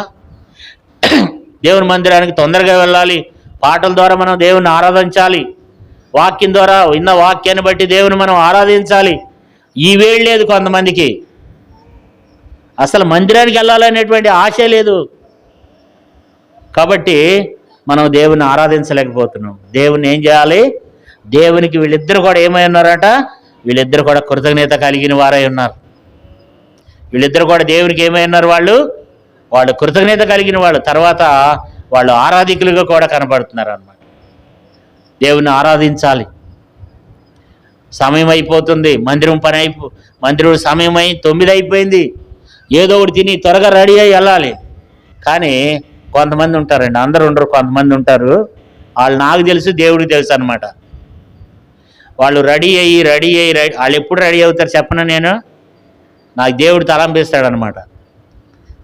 దేవుని మందిరానికి తొందరగా వెళ్ళాలి, పాటల ద్వారా మనం దేవుణ్ణి ఆరాధించాలి, వాక్యం ద్వారా విన్న వాక్యాన్ని బట్టి దేవుని మనం ఆరాధించాలి. ఈ వేళ లేదు కొంతమందికి, అసలు మందిరానికి వెళ్ళాలనేటువంటి ఆశ లేదు. కాబట్టి మనం దేవుని ఆరాధించలేకపోతున్నాం. దేవుని ఏం చేయాలి, దేవునికి వీళ్ళిద్దరు కూడా ఏమై ఉన్నారట, వీళ్ళిద్దరు కూడా కృతజ్ఞత కలిగిన వారై ఉన్నారు. వీళ్ళిద్దరు కూడా దేవునికి ఏమై ఉన్నారు, వాళ్ళు కృతజ్ఞత కలిగిన వాళ్ళు. తర్వాత వాళ్ళు ఆరాధికులుగా కూడా కనపడుతున్నారు అన్నమాట. దేవుని ఆరాధించాలి. సమయం అయిపోతుంది, మందిరం సమయం 9 అయిపోయింది, ఏదో ఒకటి తిని త్వరగా రెడీ అయ్యి వెళ్ళాలి. కానీ కొంతమంది ఉంటారండి, అందరూ ఉండరు, కొంతమంది ఉంటారు, వాళ్ళు నాకు తెలుసు దేవుడికి తెలుసు అనమాట. వాళ్ళు రెడీ అయ్యి వాళ్ళు ఎప్పుడు రెడీ అవుతారు చెప్పను నేను, నాకు దేవుడు తలంపిస్తాడనమాట,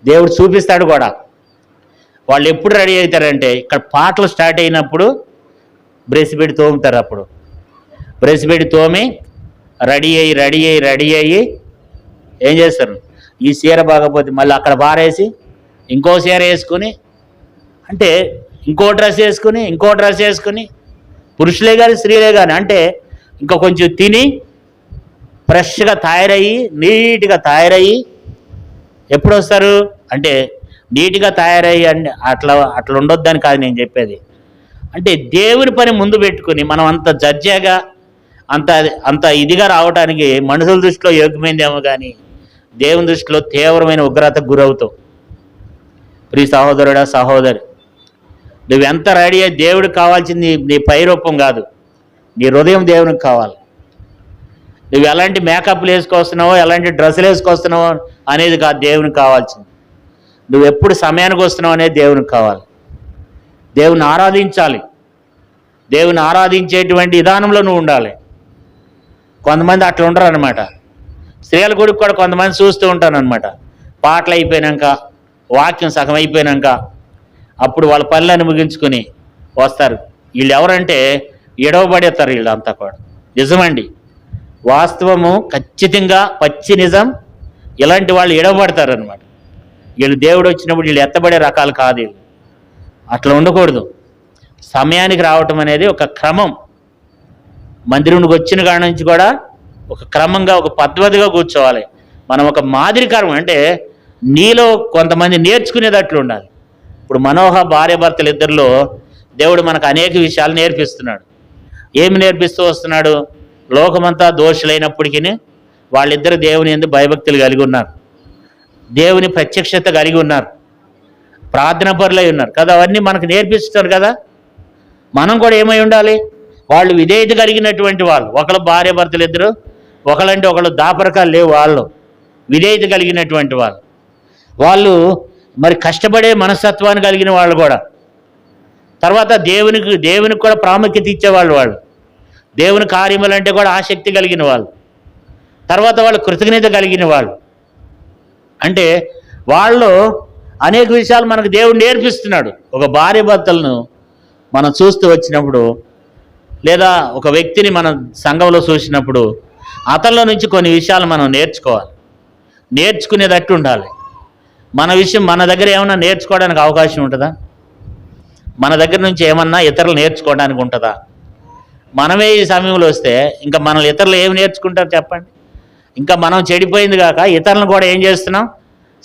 దేవుడు చూపిస్తాడు కూడా. వాళ్ళు ఎప్పుడు రెడీ అవుతారంటే ఇక్కడ పాటలు స్టార్ట్ అయినప్పుడు బ్రష్ పెట్టి తోముతారు. అప్పుడు బ్రష్ పెట్టి తోమి రెడీ అయ్యి ఏం చేస్తారు, ఈ చీర బాగపోతే మళ్ళీ అక్కడ బారేసి ఇంకో చీర వేసుకొని, అంటే ఇంకో డ్రెస్ వేసుకుని పురుషులే కానీ స్త్రీలే కానీ అంటే ఇంకా కొంచెం తిని ఫ్రెష్గా తయారయ్యి నీట్గా తయారయ్యి ఎప్పుడు వస్తారు అంటే నీట్గా తయారయ్యి అంటే అట్లా ఉండొద్దని కాదు నేను చెప్పేది. అంటే దేవుని పని ముందు పెట్టుకుని మనం అంత జడ్జాగా అంత ఇదిగా రావడానికి మనుషుల దృష్టిలో యోగ్యమైందేమో కానీ దేవుని దృష్టిలో తీవ్రమైన ఉగ్రతకు గురవుతావు. ప్రియ సహోదరుడా సహోదరి, నువ్వెంత రెడీ అయ్యి దేవుడికి కావాల్సింది నీ పై రూపం కాదు, నీ హృదయం దేవునికి కావాలి. నువ్వు ఎలాంటి మేకప్లు వేసుకొస్తున్నావో, ఎలాంటి డ్రెస్సులు వేసుకొస్తున్నావో అనేది కాదు దేవునికి కావాల్సింది. నువ్వు ఎప్పుడు సమయానికి వస్తున్నావు అనేది దేవునికి కావాలి. దేవుని ఆరాధించాలి. దేవుని ఆరాధించేటువంటి విధానంలో నువ్వు ఉండాలి. కొంతమంది అట్లా ఉండరు అనమాట. స్త్రీల గుడికి కూడా కొంతమంది చూస్తూ ఉంటానన్నమాట. పాటలు అయిపోయాక, వాక్యం సగం అయిపోయాక అప్పుడు వాళ్ళ పనులను ముగించుకొని వస్తారు. వీళ్ళు ఎవరంటే ఎడవబడేస్తారు. వీళ్ళంతా కూడా నిజమండి, వాస్తవము, ఖచ్చితంగా పచ్చి నిజం. ఇలాంటి వాళ్ళు ఎడవబడతారు అనమాట. వీళ్ళు దేవుడు వచ్చినప్పుడు వీళ్ళు ఎత్తబడే రకాలు కాదు. వీళ్ళు అట్లా ఉండకూడదు. సమయానికి రావటం అనేది ఒక క్రమం. మందిరంకి వచ్చిన కాడ నుంచి కూడా ఒక క్రమంగా, ఒక పద్ధతిగా కూర్చోవాలి. మనం ఒక మాదిరికరం అంటే నీలో కొంతమంది నేర్చుకునేటట్లు ఉండాలి. ఇప్పుడు మనోహ భార్యాభర్తలు ఇద్దరిలో దేవుడు మనకు అనేక విషయాలు నేర్పిస్తున్నాడు. ఏమి నేర్పిస్తూ వస్తున్నాడు? లోకమంతా దోషులైనప్పటికీ వాళ్ళిద్దరు దేవుని యందు భయభక్తులు కలిగి ఉన్నారు, దేవుని ప్రత్యక్షత కలిగి ఉన్నారు, ప్రార్థన పరులై ఉన్నారు కదా. అవన్నీ మనకు నేర్పిస్తున్నారు కదా. మనం కూడా ఏమై ఉండాలి? వాళ్ళు విధేయత కలిగినటువంటి వాళ్ళు. ఒకళ్ళు భార్యాభర్తలు ఇద్దరు, ఒకళ్ళంటే ఒకళ్ళు దాపరకాలు లేవు, వాళ్ళు విధేయత కలిగినటువంటి వాళ్ళు మరి కష్టపడే మనస్తత్వాన్ని కలిగిన వాళ్ళు కూడా. తర్వాత దేవునికి కూడా ప్రాముఖ్యత ఇచ్చేవాళ్ళు. వాళ్ళు దేవుని కార్యములంటే కూడా ఆసక్తి కలిగిన వాళ్ళు. తర్వాత వాళ్ళు కృతజ్ఞత కలిగిన వాళ్ళు. అంటే వాళ్ళు అనేక విషయాలు మనకు దేవుడు నేర్పిస్తున్నాడు. ఒక భార్యాభర్తలను మనం చూస్తూ వచ్చినప్పుడు, లేదా ఒక వ్యక్తిని మనం సంఘంలో చూసినప్పుడు అతనిలో నుంచి కొన్ని విషయాలు మనం నేర్చుకోవాలి. నేర్చుకునేటట్టు ఉండాలి. మన దగ్గర ఏమన్నా నేర్చుకోవడానికి అవకాశం ఉంటుందా? మన దగ్గర నుంచి ఏమన్నా ఇతరులు నేర్చుకోవడానికి ఉంటుందా? మనమే ఈ సమయంలో వస్తే ఇంకా మనల్ని ఇతరులు ఏమి నేర్చుకుంటారు చెప్పండి? ఇంకా మనం చెడిపోయింది కాక ఇతరులను కూడా ఏం చేస్తున్నాం?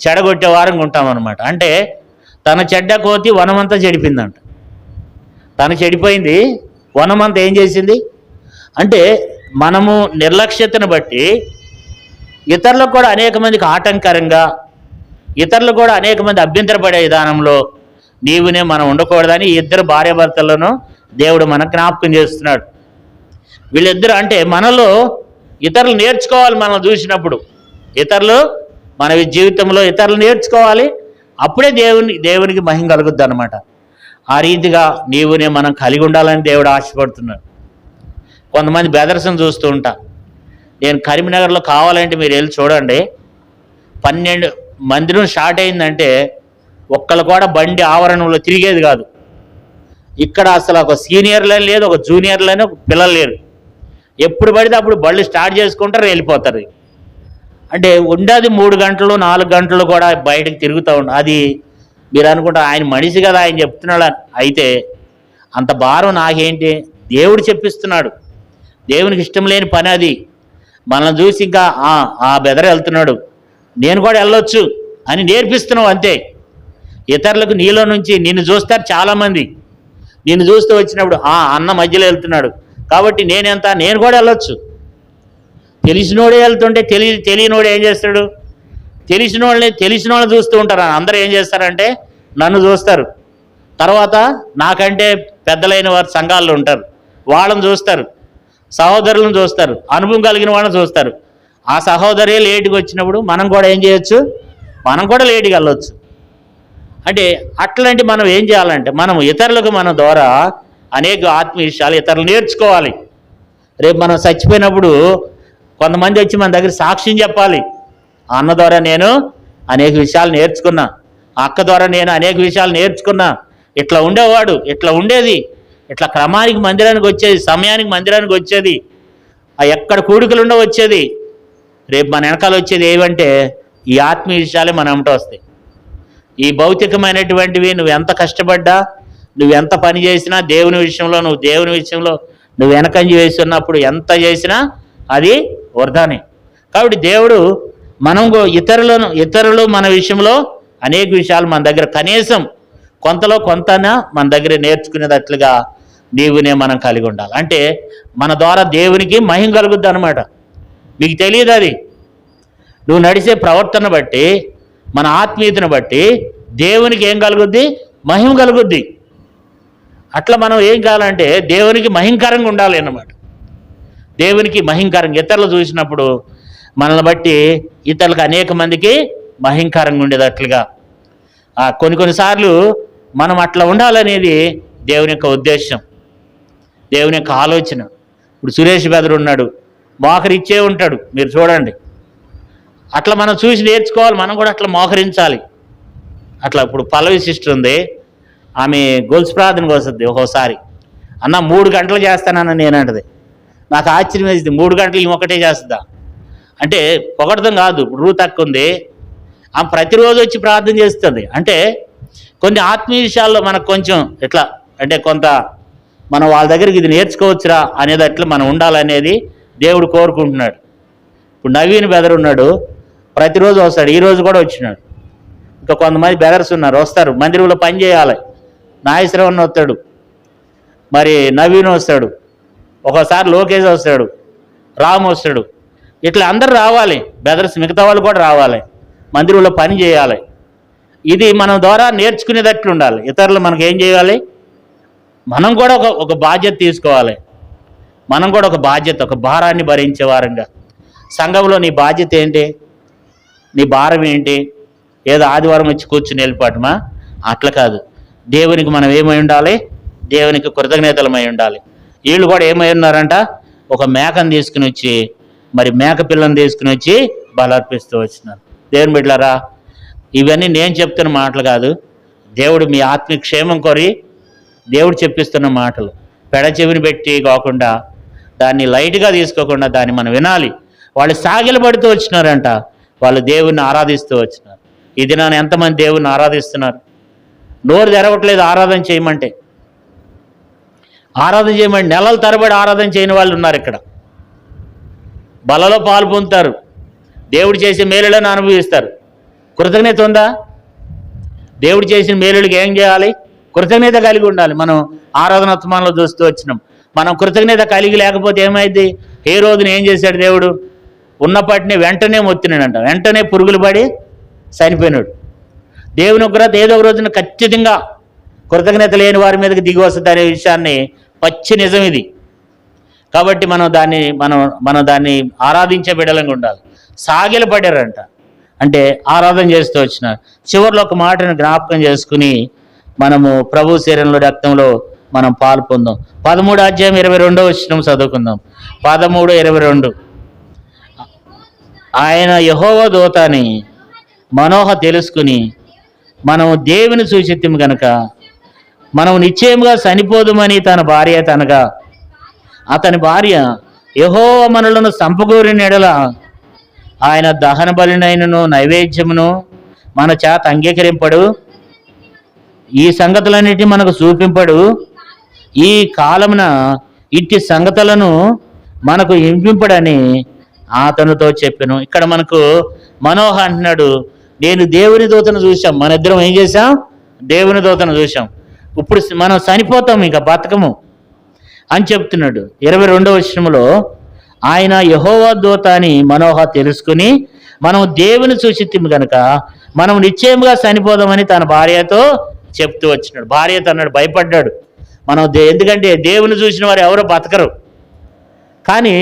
చెడగొట్టే వారంగా ఉంటామన్నమాట. అంటే తన చెడ్డ కోతి వనమంతా చెడిపోయిందంట. తను చెడిపోయింది, వనమంతా ఏం చేసింది అంటే మనము నిర్లక్ష్యతను బట్టి ఇతరులకు కూడా అనేక మందికి ఆటంకరంగా, ఇతరులు కూడా అనేక మంది అభ్యంతరపడే విధానంలో నీవునే మనం ఉండకూడదని ఈ ఇద్దరు భార్యాభర్తలను దేవుడు మనకు జ్ఞాపకం చేస్తున్నాడు. వీళ్ళిద్దరు అంటే మనలో ఇతరులు నేర్చుకోవాలి. మనం చూసినప్పుడు ఇతరులు మన జీవితంలో ఇతరులు నేర్చుకోవాలి. అప్పుడే దేవునికి మహిమ కలుగుద్ది అనమాట. ఆ రీతిగా నీవునే మనం కలిగి ఉండాలని దేవుడు ఆశపడుతున్నాడు. కొంతమంది బెదర్స్ని చూస్తూ ఉంటా. నేను కరీంనగర్లో కావాలంటే మీరు వెళ్ళి చూడండి. 12 మందిరం స్టార్ట్ అయిందంటే ఒక్కళ్ళు కూడా బండి ఆవరణంలో తిరిగేది కాదు. ఇక్కడ అసలు ఒక సీనియర్ లైన్ లేదు, ఒక జూనియర్ లైన్, ఒక పిల్లలు లేరు. ఎప్పుడు పడితే అప్పుడు బళ్ళు స్టార్ట్ చేసుకుంటారు, వెళ్ళిపోతారు. అంటే ఉండేది 3 గంటలు 4 గంటలు కూడా బయటకు తిరుగుతూ ఉంటారు. అది మీరు అనుకుంటారు ఆయన మనిషి కదా, ఆయన చెప్తున్నాడు. అయితే అంత భారం నాకేంటి? దేవుడు చెప్పిస్తున్నాడు. దేవునికి ఇష్టం లేని పని అది. మనల్ని చూసి ఇంకా ఆ బెదర వెళ్తున్నాడు, నేను కూడా వెళ్ళొచ్చు అని నేర్పిస్తున్నావు అంతే. ఇతరులకు నీలో నుంచి నిన్ను చూస్తారు చాలామంది. నిన్ను చూస్తూ వచ్చినప్పుడు అన్న మధ్యలో వెళ్తున్నాడు కాబట్టి నేను కూడా వెళ్ళొచ్చు. తెలిసినోడే వెళ్తుంటే తెలియనోడు ఏం చేస్తాడు? తెలిసిన వాళ్ళని చూస్తూ ఉంటారు. అందరూ ఏం చేస్తారంటే నన్ను చూస్తారు. తర్వాత నాకంటే పెద్దలైన వారు సంఘాల్లో ఉంటారు, వాళ్ళని చూస్తారు. సహోదరులను చూస్తారు, అనుభవం కలిగిన వాళ్ళని చూస్తారు. ఆ సహోదరే లేటుగా వచ్చినప్పుడు మనం కూడా ఏం చేయొచ్చు? మనం కూడా లేటుగా వెళ్ళొచ్చు. అంటే అట్లాంటి మనం ఏం చేయాలంటే మనం ఇతరులకు మన ద్వారా అనేక ఆత్మీయ విషయాలు ఇతరులు నేర్చుకోవాలి. రేపు మనం చచ్చిపోయినప్పుడు కొంతమంది వచ్చి మన దగ్గర సాక్ష్యం చెప్పాలి. ఆ అన్న ద్వారా నేను అనేక విషయాలు నేర్చుకున్నా, ఆ అక్క ద్వారా నేను అనేక విషయాలు నేర్చుకున్నా. ఇట్లా ఉండేవాడు, ఇట్లా ఉండేది, ఇట్లా క్రమానికి మందిరానికి వచ్చేది, సమయానికి మందిరానికి వచ్చేది, ఎక్కడ కూడికలు ఉండవు వచ్చేది. రేపు మన వెనకాల వచ్చేది ఏమంటే ఈ ఆత్మీయ విషయాలే మన వెంట వస్తాయి. ఈ భౌతికమైనటువంటివి నువ్వు ఎంత కష్టపడ్డా, నువ్వెంత పని చేసినా దేవుని విషయంలో నువ్వు వెనకంజ వేస్తున్నప్పుడు ఎంత చేసినా అది వృధానే. కాబట్టి దేవుడు ఇతరులు మన విషయంలో అనేక విషయాలు మన దగ్గర కనీసం కొంతలో కొంతనా మన దగ్గర నేర్చుకునేటట్లుగా నీవునే మనం కలిగి ఉండాలి. అంటే మన ద్వారా దేవునికి మహిమ కలుగుద్ది అనమాట. మీకు తెలియదు అది. నువ్వు నడిచే ప్రవర్తన బట్టి, మన ఆత్మీయతను బట్టి దేవునికి ఏం కలుగుద్ది? మహిమ కలుగుద్ది. అట్లా మనం ఏం కావాలంటే దేవునికి మహింకరంగా ఉండాలి అన్నమాట. దేవునికి మహింకరంగా ఇతరులు చూసినప్పుడు మనల్ని బట్టి ఇతరులకు అనేక మందికి భయంకరంగా ఉండేటట్లుగా. కొన్నిసార్లు మనం అట్లా ఉండాలనేది దేవుని యొక్క ఉద్దేశం, దేవుని యొక్క ఆలోచన. ఇప్పుడు సురేష్ బెదరు ఉన్నాడు, మోకరిచ్చే ఉంటాడు, మీరు చూడండి. అట్లా మనం చూసి నేర్చుకోవాలి, మనం కూడా అట్లా మోకరించాలి. అట్లా ఇప్పుడు పల్లవి సిస్టర్ ఉంది, ఆమె గొలుసు ప్రార్థనకు వస్తుంది. ఒక్కోసారి అన్న 3 గంటలు చేస్తానన్న నేనంటది. నాకు ఆశ్చర్యం వేసింది, 3 గంటలు ఈమె ఒకటే చేస్తుందా అంటే. పొగడతాం కాదు. ఇప్పుడు రూత్ అక్క ఉంది, ఆమె ప్రతిరోజు వచ్చి ప్రార్థన చేస్తుంది. అంటే కొన్ని ఆత్మీయ విషయాల్లో మనకు కొంచెం ఎట్లా అంటే కొంత మనం వాళ్ళ దగ్గరికి ఇది నేర్చుకోవచ్చురా అనేది అట్లా మనం ఉండాలనేది దేవుడు కోరుకుంటున్నాడు. ఇప్పుడు నవీన్ బెదర్ ఉన్నాడు, ప్రతిరోజు వస్తాడు, ఈరోజు కూడా వచ్చినాడు. ఇంకా కొంతమంది బెదర్స్ ఉన్నారు, వస్తారు, మందిరంలో పని చేయాలి. నాగేశ్వరరావు వస్తాడు, మరి నవీన్ వస్తాడు, ఒకసారి లోకేష్ వస్తాడు, రామ్ వస్తాడు. ఇట్లా అందరు రావాలి, బెదర్స్ మిగతా వాళ్ళు కూడా రావాలి, మందిరంలో పని చేయాలి. ఇది మనం ద్వారా నేర్చుకునేటట్లు ఉండాలి. ఇతరులు మనకు ఏం చేయాలి, మనం కూడా ఒక బాధ్యత తీసుకోవాలి. మనం కూడా ఒక బాధ్యత, ఒక భారాన్ని భరించే వారంగా. సంఘంలో నీ బాధ్యత ఏంటి, నీ భారం ఏంటి? ఏదో ఆదివారం వచ్చి కూర్చుని వెళ్ళిపోవటమా? అట్లా కాదు. దేవునికి మనం ఏమై ఉండాలి, దేవునికి కృతజ్ఞతలమై ఉండాలి. వీళ్ళు కూడా ఏమై ఉన్నారంట, ఒక మేకను తీసుకుని వచ్చి, మరి మేక పిల్లని తీసుకుని వచ్చి బలర్పిస్తూ వచ్చినారు. దేవుని బిడ్డలారా, ఇవన్నీ నేను చెప్తున్న మాటలు కాదు, దేవుడు మీ ఆత్మీయ క్షేమం కోరి దేవుడు చెప్పిస్తున్న మాటలు. పెడ చెవిని పెట్టి కాకుండా, దాన్ని లైట్గా తీసుకోకుండా దాన్ని మనం వినాలి. వాళ్ళు సాగిలపడుతూ వచ్చినారంట, వాళ్ళు దేవుణ్ణి ఆరాధిస్తూ వచ్చినారు. ఈ దినాన్ని ఎంతమంది దేవుణ్ణి ఆరాధిస్తున్నారు? నోరు తెరవట్లేదు ఆరాధన చేయమంటే. ఆరాధన చేయమంటే నెలల తరబడి ఆరాధన చేయని వాళ్ళు ఉన్నారు. ఇక్కడ బలలో పాలు పొందుతారు, దేవుడు చేసే మేలులను అనుభవిస్తారు. కృతజ్ఞత ఉందా? దేవుడు చేసిన మేలుడికి ఏం చేయాలి? కృతజ్ఞత కలిగి ఉండాలి. మనం ఆరాధనోత్సవంలో చూస్తూ వచ్చినాం. మనం కృతజ్ఞత కలిగి లేకపోతే ఏమైంది? ఏ రోజున ఏం చేశాడు దేవుడు? ఉన్నప్పటినీ వెంటనే మొత్తినాడంట, వెంటనే పురుగులు పడి చనిపోయినాడు. దేవుని ఉగ్రత ఏదో ఒక రోజున ఖచ్చితంగా కృతజ్ఞత లేని వారి మీదకి దిగి వస్తుంది అనే విషయాన్ని పచ్చి నిజం ఇది. కాబట్టి మనం దాన్ని ఆరాధించే బిడ్డలంగా ఉండాలి. సాగిల పడారంట అంటే ఆరాధన చేస్తూ వచ్చినారు. చివరిలో ఒక మాటను జ్ఞాపకం చేసుకుని మనము ప్రభు శరీరంలో రక్తంలో మనం పాలు పొందాం. 13:22 వచనం చదువుకుందాం. 13:22. ఆయన యెహోవా దూత అని మనోహ తెలుసుకుని మనం దేవుని సూచిత్యం కనుక మనం నిశ్చయముగా చనిపోదుమని తన భార్య తనగా, అతని భార్య యెహోవా మనలను సంపగూరిన ఎడల ఆయన దహన బలినైనను నైవేద్యమును మన చేత అంగీకరింపడు, ఈ సంగతులన్నిటి మనకు చూపింపడు, ఈ కాలమున ఇట్టి సంగతులను మనకు ఇంపింపడని అతనితో చెప్పాను. ఇక్కడ మనకు మనోహ అంటున్నాడు, నేను దేవుని దూతను చూసాం. మన ఇద్దరం ఏం చేశాం? దేవుని దూతను చూసాం. ఇప్పుడు మనం చనిపోతాం, ఇంకా బతకము అని చెప్తున్నాడు. 22వ వచనంలో ఆయన యెహోవా దూత అని మనోహ తెలుసుకుని మనం దేవుని సూచిత్యం కనుక మనం నిశ్చయముగా చనిపోదామని తన భార్యతో చెప్తూ వచ్చినాడు. భార్యతో అన్నాడు, భయపడ్డాడు. ఎందుకంటే దేవుని చూసిన వారు ఎవరో బతకరు, కానీ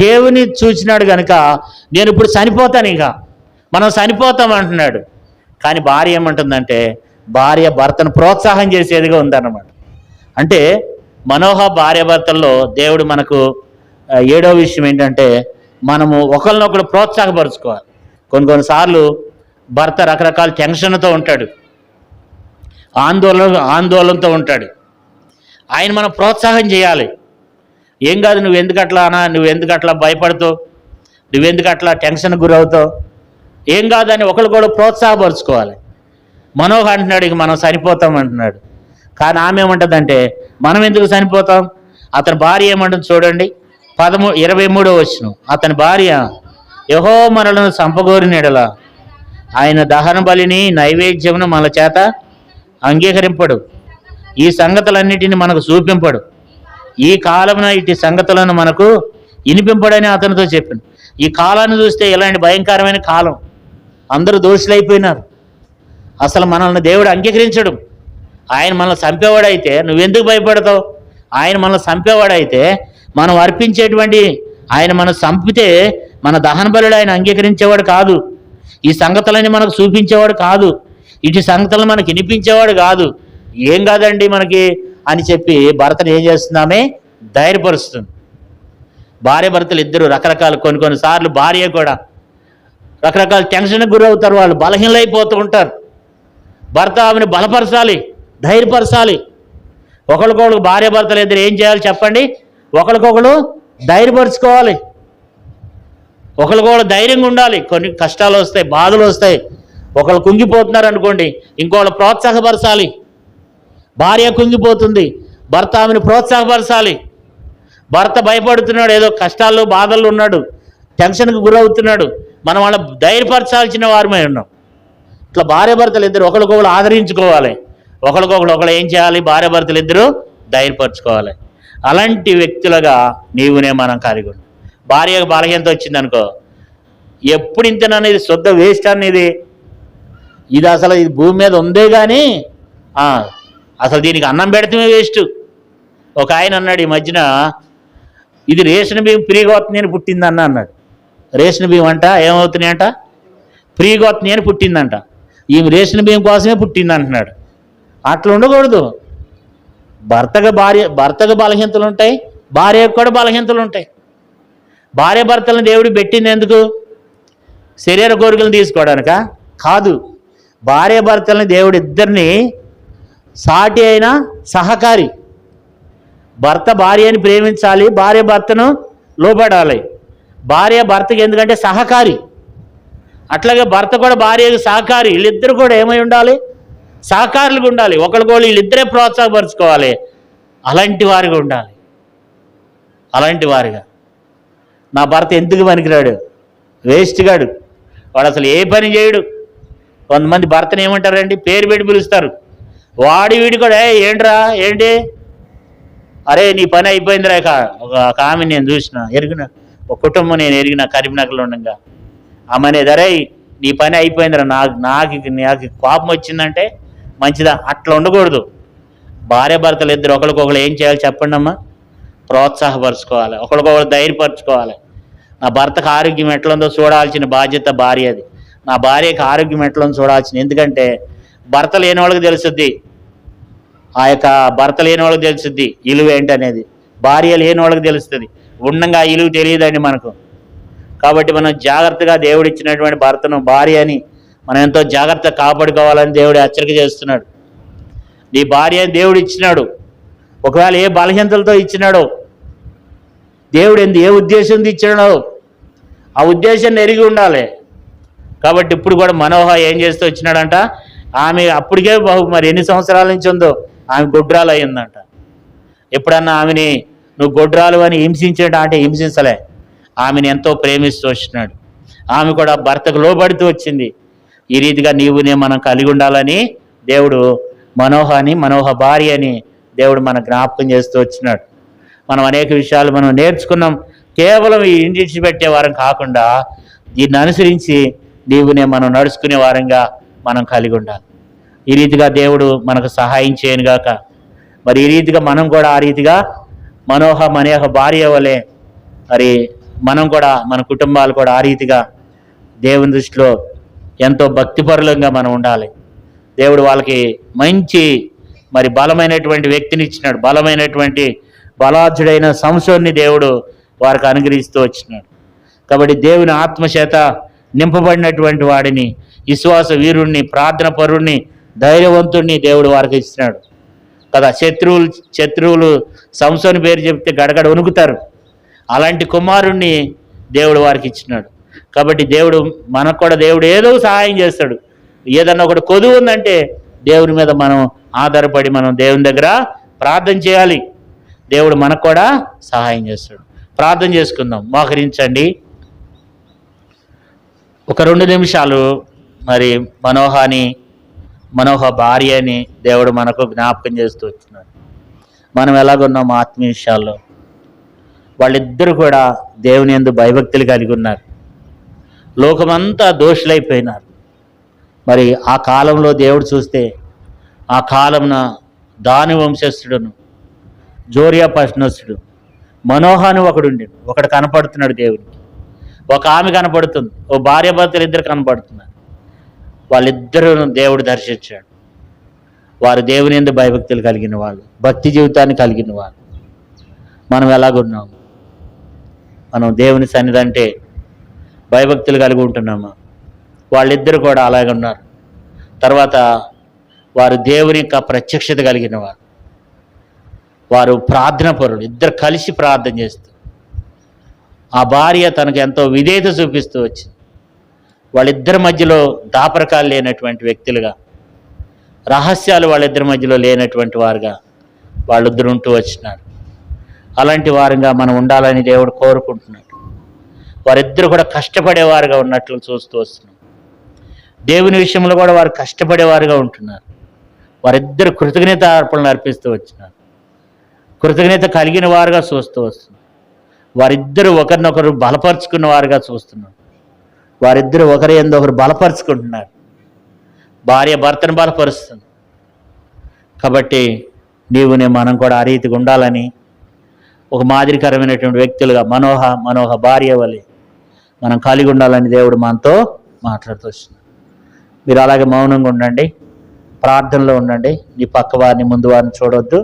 దేవుని చూసినాడు కనుక నేను ఇప్పుడు చనిపోతాను, ఇంకా మనం చనిపోతాం అంటున్నాడు. కానీ భార్య ఏమంటుందంటే, భార్య భర్తను ప్రోత్సాహం చేసేదిగా ఉందన్నమాట. అంటే మనోహ భార్య భర్తల్లో దేవుడు మనకు 7వ విషయం ఏంటంటే, మనము ఒకరినొకరు ప్రోత్సాహపరుచుకోవాలి. కొన్నిసార్లు భర్త రకరకాల టెన్షన్తో ఉంటాడు, ఆందోళనతో ఉంటాడు. ఆయన మనం ప్రోత్సాహం చేయాలి. ఏం కాదు, నువ్వెందుకు అట్లా భయపడుతావు, నువ్వెందుకు అట్లా టెన్షన్ గురవుతావు, ఏం కాదని ఒకరు ప్రోత్సాహపరుచుకోవాలి. మనోహ అంటున్నాడు, ఇక మనం చనిపోతాం అంటున్నాడు. కానీ ఆమె ఏమంటుందంటే, మనం ఎందుకు చనిపోతాం? అతని భార్య ఏమంటుంది చూడండి, 23వ వచనం. అతని భార్య యెహోవా మనలను సంపగోరిన ఎడల ఆయన దహన బలిని నైవేద్యమును మన చేత అంగీకరింపడు, ఈ సంగతులన్నిటిని మనకు చూపింపడు, ఈ కాలమున ఇటు సంగతులను మనకు వినిపింపడని అతనితో చెప్పింది. ఈ కాలాన్ని చూస్తే ఎలాంటి భయంకరమైన కాలం, అందరూ దోషులైపోయినారు. అసలు మనల్ని దేవుడు అంగీకరించడు. ఆయన మనల్ని చంపేవాడైతే నువ్వెందుకు భయపడతావు? ఆయన మనల్ని చంపేవాడైతే మనం అర్పించేటువంటి ఆయన మనం చంపితే మన దహన బలుడు ఆయన అంగీకరించేవాడు కాదు. ఈ సంగతులని మనకు చూపించేవాడు కాదు. ఇటు సంగతులను మనకి వినిపించేవాడు కాదు. ఏం కాదండి మనకి అని చెప్పి భర్తను ఏం చేస్తున్నామే, ధైర్యపరుస్తుంది. భార్య భర్తలు ఇద్దరు రకరకాల కొన్నిసార్లు భార్య కూడా రకరకాల టెన్షన్కి గురవుతారు. వాళ్ళు బలహీనైపోతూ ఉంటారు. భర్త ఆమెను బలపరచాలి, ధైర్యపరచాలి. ఒకరికొకరు భార్య భర్తలు ఇద్దరు ఏం చేయాలి చెప్పండి? ఒకరికొకరు ధైర్యపరుచుకోవాలి, ఒకరికొకరు ధైర్యంగా ఉండాలి. కొన్ని కష్టాలు వస్తాయి, బాధలు వస్తాయి. ఒకళ్ళు కుంగిపోతున్నారు అనుకోండి, ఇంకోళ్ళు ప్రోత్సాహపరచాలి. భార్య కుంగిపోతుంది, భర్త ఆమెను ప్రోత్సాహపరచాలి. భర్త భయపడుతున్నాడు, ఏదో కష్టాల్లో బాధల్లో ఉన్నాడు, టెన్షన్కి గురవుతున్నాడు, మనం వాళ్ళ ధైర్యపరచాల్సిన వారమై ఉన్నాం. ఇట్లా భార్య భర్తలు ఇద్దరు ఒకరికొకరు ఆదరించుకోవాలి. ఒకరు ఏం చేయాలి? భార్య భర్తలు ఇద్దరు ధైర్యపరచుకోవాలి. అలాంటి వ్యక్తులుగా నీవునే మనం కలిగి ఉన్నాం. భార్యకు బలహీనత వచ్చిందనుకో, ఎప్పుడు ఇంతనని ఇది శుద్ధ వేస్ట్ అనేది, ఇది అసలు ఇది భూమి మీద ఉందే కానీ అసలు దీనికి అన్నం పెడితే వేస్ట్. ఒక ఆయన అన్నాడు ఈ మధ్యన, ఇది రేషన్ బియ్యం ఫ్రీగా వస్తుంది అని పుట్టిందన్న అన్నాడు. రేషన్ బియ్యం అంట ఏమవుతున్నాయంట? ఫ్రీగా వస్తుంది అని పుట్టిందంట. ఈమె రేషన్ బియ్యం కోసమే పుట్టింది అంటున్నాడు. అట్లా ఉండకూడదు. భర్తకు బలహీనతలు ఉంటాయి, భార్యకు కూడా బలహీనతలు ఉంటాయి. భార్య భర్తలను దేవుడు పెట్టింది ఎందుకు? శరీర కోరికలను తీసుకోవడానికా? కాదు. భార్య భర్తలని దేవుడు ఇద్దరిని సాటి అయిన సహకారి. భర్త భార్యని ప్రేమించాలి, భార్య భర్తను లోబడాలి. భార్య భర్తకి ఎందుకంటే సహకారి, అట్లాగే భర్త కూడా భార్యకు సహకారి. వీళ్ళిద్దరు కూడా ఏమై ఉండాలి? సహకారులుగా ఉండాలి. ఒకరికొకరు వీళ్ళిద్దరే ప్రోత్సాహపరుచుకోవాలి. అలాంటి వారిగా ఉండాలి. అలాంటి వారిగా. నా భర్త ఎందుకు పనికిరాడు, వేస్ట్ గాడు, వాడు అసలు ఏ పని చేయడు. కొంతమంది భర్తను ఏమంటారండి? పేరు పెట్టి పిలుస్తారు. వీడి కూడా ఏంట్రా ఏంటి, అరే నీ పని అయిపోయిందిరా. ఒక ఆమె నేను చూసిన ఒక కుటుంబం నేను ఎరిగిన కరీంనగర్లో ఉండగా ఆమె అనేది, అరే నీ పని అయిపోయిందిరా, నాకు కోపం వచ్చిందంటే మంచిదా. అట్లా ఉండకూడదు. భార్య భర్తలు ఇద్దరు ఒకరికొకరు ఏం చేయాలి చెప్పండి అమ్మా? ప్రోత్సాహపరచుకోవాలి, ఒకరికొకరు ధైర్యపరచుకోవాలి. నా భర్తకు ఆరోగ్యం ఎట్లుందో చూడాల్సిన బాధ్యత భార్యది. నా భార్యకి ఆరోగ్యం ఎట్లుందో చూడాల్సిన, ఎందుకంటే భర్త లేని వాళ్ళకి తెలుస్తుంది, ఆ యొక్క భర్త లేని వాళ్ళకి తెలుస్తుంది ఇలువ ఏంటనేది. భార్య లేని వాళ్ళకి తెలుస్తుంది. ఉండంగా ఇలువ తెలియదండి మనకు. కాబట్టి మనం జాగ్రత్తగా దేవుడు ఇచ్చినటువంటి భర్తను, భార్యని మనం ఎంతో జాగ్రత్తగా కాపాడుకోవాలని దేవుడు హెచ్చరిక చేస్తున్నాడు. నీ భార్యని దేవుడు ఇచ్చినాడు. ఒకవేళ ఏ బలహీనతలతో ఇచ్చినాడో, దేవుడు ఏ ఉద్దేశంతో ఇచ్చినాడో ఆ ఉద్దేశాన్ని ఎరిగి ఉండాలి. కాబట్టి ఇప్పుడు కూడా మనోహ ఏం చేస్తూ వచ్చినాడంట, ఆమె అప్పటికే మరి ఎన్ని సంవత్సరాల నుంచి ఉందో ఆమె గొడ్రాలు అయ్యిందంట. ఎప్పుడన్నా ఆమెని నువ్వు గొడ్రాలు అని హింసించాడు అంటే హింసించలే, ఆమెను ఎంతో ప్రేమిస్తూ వచ్చినాడు. ఆమె కూడా భర్తకు లోబడుతూ వచ్చింది. ఈ రీతిగా నీవునే మనం కలిగి ఉండాలని దేవుడు మనోహ భార్య అని దేవుడు మన జ్ఞాపకం చేస్తూ వచ్చినాడు. మనం అనేక విషయాలు మనం నేర్చుకున్నాం. కేవలం ఈ ఇంటించి పెట్టే వారం కాకుండా దీన్ని అనుసరించి నీవునే మనం నడుచుకునే వారంగా మనం కలిగి ఉండాలి. ఈ రీతిగా దేవుడు మనకు సహాయం చేయనుగాక. మరి ఈ రీతిగా మనం కూడా ఆ రీతిగా మనోహ భార్య వలె మరి మనం కూడా మన కుటుంబాలు కూడా ఆ రీతిగా దేవుని దృష్టిలో ఎంతో భక్తిపరులంగా మనం ఉండాలి. దేవుడు వాళ్ళకి మంచి మరి బలమైనటువంటి వ్యక్తిని ఇచ్చినాడు. బలమైనటువంటి బలాఢ్యుడైన సంసోన్ని దేవుడు వారికి అనుగ్రహిస్తూ వచ్చినాడు. కాబట్టి దేవుని ఆత్మచేత నింపబడినటువంటి వాడిని, విశ్వాస వీరుణ్ణి, ప్రార్థన పరుణ్ణి, ధైర్యవంతుణ్ణి దేవుడు వారికి ఇచ్చినాడు కదా. శత్రువులు సంసోని పేరు చెప్తే గడగడ వణుకుతారు. అలాంటి కుమారుణ్ణి దేవుడు వారికి ఇచ్చినాడు. కాబట్టి దేవుడు మనకు కూడా దేవుడు ఏదో సహాయం చేస్తాడు. ఏదన్నా ఒకటి కొదువు ఉందంటే దేవుని మీద మనం ఆధారపడి మనం దేవుని దగ్గర ప్రార్థన చేయాలి. దేవుడు మనకు కూడా సహాయం చేస్తాడు. ప్రార్థన చేసుకుందాం, మోకరించండి. ఒక 2 నిమిషాలు మరి మనోహ భార్యని దేవుడు మనకు జ్ఞాపకం చేస్తూ వచ్చినాడు. మనం ఎలాగున్నాం ఆత్మీయ విషయాల్లో? వాళ్ళిద్దరూ కూడా దేవుని యందు భయభక్తులు కలిగి ఉన్నారు. లోకమంతా దోషులైపోయినారు. మరి ఆ కాలంలో దేవుడు చూస్తే ఆ కాలంన దాని వంశస్థుడును, జోరియా పశ్నస్థుడు, మనోహ అని ఒకడు కనపడుతున్నాడు దేవునికి. ఒక ఆమె కనపడుతుంది, ఓ భార్యాభర్తలు ఇద్దరు కనపడుతున్నారు. వాళ్ళిద్దరూ దేవుడు దర్శించాడు. వారు దేవుని యందు భయభక్తులు కలిగిన వాళ్ళు, భక్తి జీవితాన్ని కలిగిన వాళ్ళు. మనం ఎలాగున్నాము? మనం దేవుని సన్నిధి అంటే భయభక్తులు కలిగి ఉంటున్నామా? వాళ్ళిద్దరు కూడా అలాగే ఉన్నారు. తర్వాత వారు దేవుని యొక్క ప్రత్యక్షత కలిగిన వారు, వారు ప్రార్థన పరులు, ఇద్దరు కలిసి ప్రార్థన చేస్తూ. ఆ భార్య తనకు ఎంతో విధేయత చూపిస్తూ వచ్చింది. వాళ్ళిద్దరి మధ్యలో దాపరకాలు లేనటువంటి వ్యక్తులుగా, రహస్యాలు వాళ్ళిద్దరి మధ్యలో లేనటువంటి వారుగా వాళ్ళిద్దరు ఉంటూ వచ్చినారు. అలాంటి వారుగా మనం ఉండాలని దేవుడు కోరుకుంటున్నాడు. వారిద్దరు కూడా కష్టపడేవారుగా ఉన్నట్లు చూస్తూ వస్తున్నాం. దేవుని విషయంలో కూడా వారు కష్టపడేవారుగా ఉంటున్నారు. వారిద్దరు కృతజ్ఞత అర్పణలు అర్పిస్తూ వచ్చినారు. కృతజ్ఞత కలిగిన వారుగా చూస్తూ వస్తున్నారు. వారిద్దరూ ఒకరినొకరు బలపరుచుకున్న వారుగా చూస్తున్నాం. వారిద్దరూ ఒకరి యందు ఒకరు బలపరుచుకుంటున్నారు. భార్య భర్తను బలపరుస్తుంది. కాబట్టి మనం కూడా ఆ రీతిగా ఉండాలని, ఒక మాదిరికరమైనటువంటి వ్యక్తులుగా మనోహ భార్య వలె మనం కలిగి ఉండాలని దేవుడు మనతో మాట్లాడుతూ వస్తున్నాడు. మీరు అలాగే మౌనంగా ఉండండి, ప్రార్థనలో ఉండండి. నీ పక్క వారిని ముందు వారిని చూడొద్దు.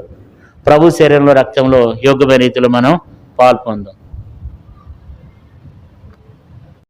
ప్రభు శరీరంలో రక్తంలో యోగ్యమైన రీతిలో మనం పాల్పొందాం.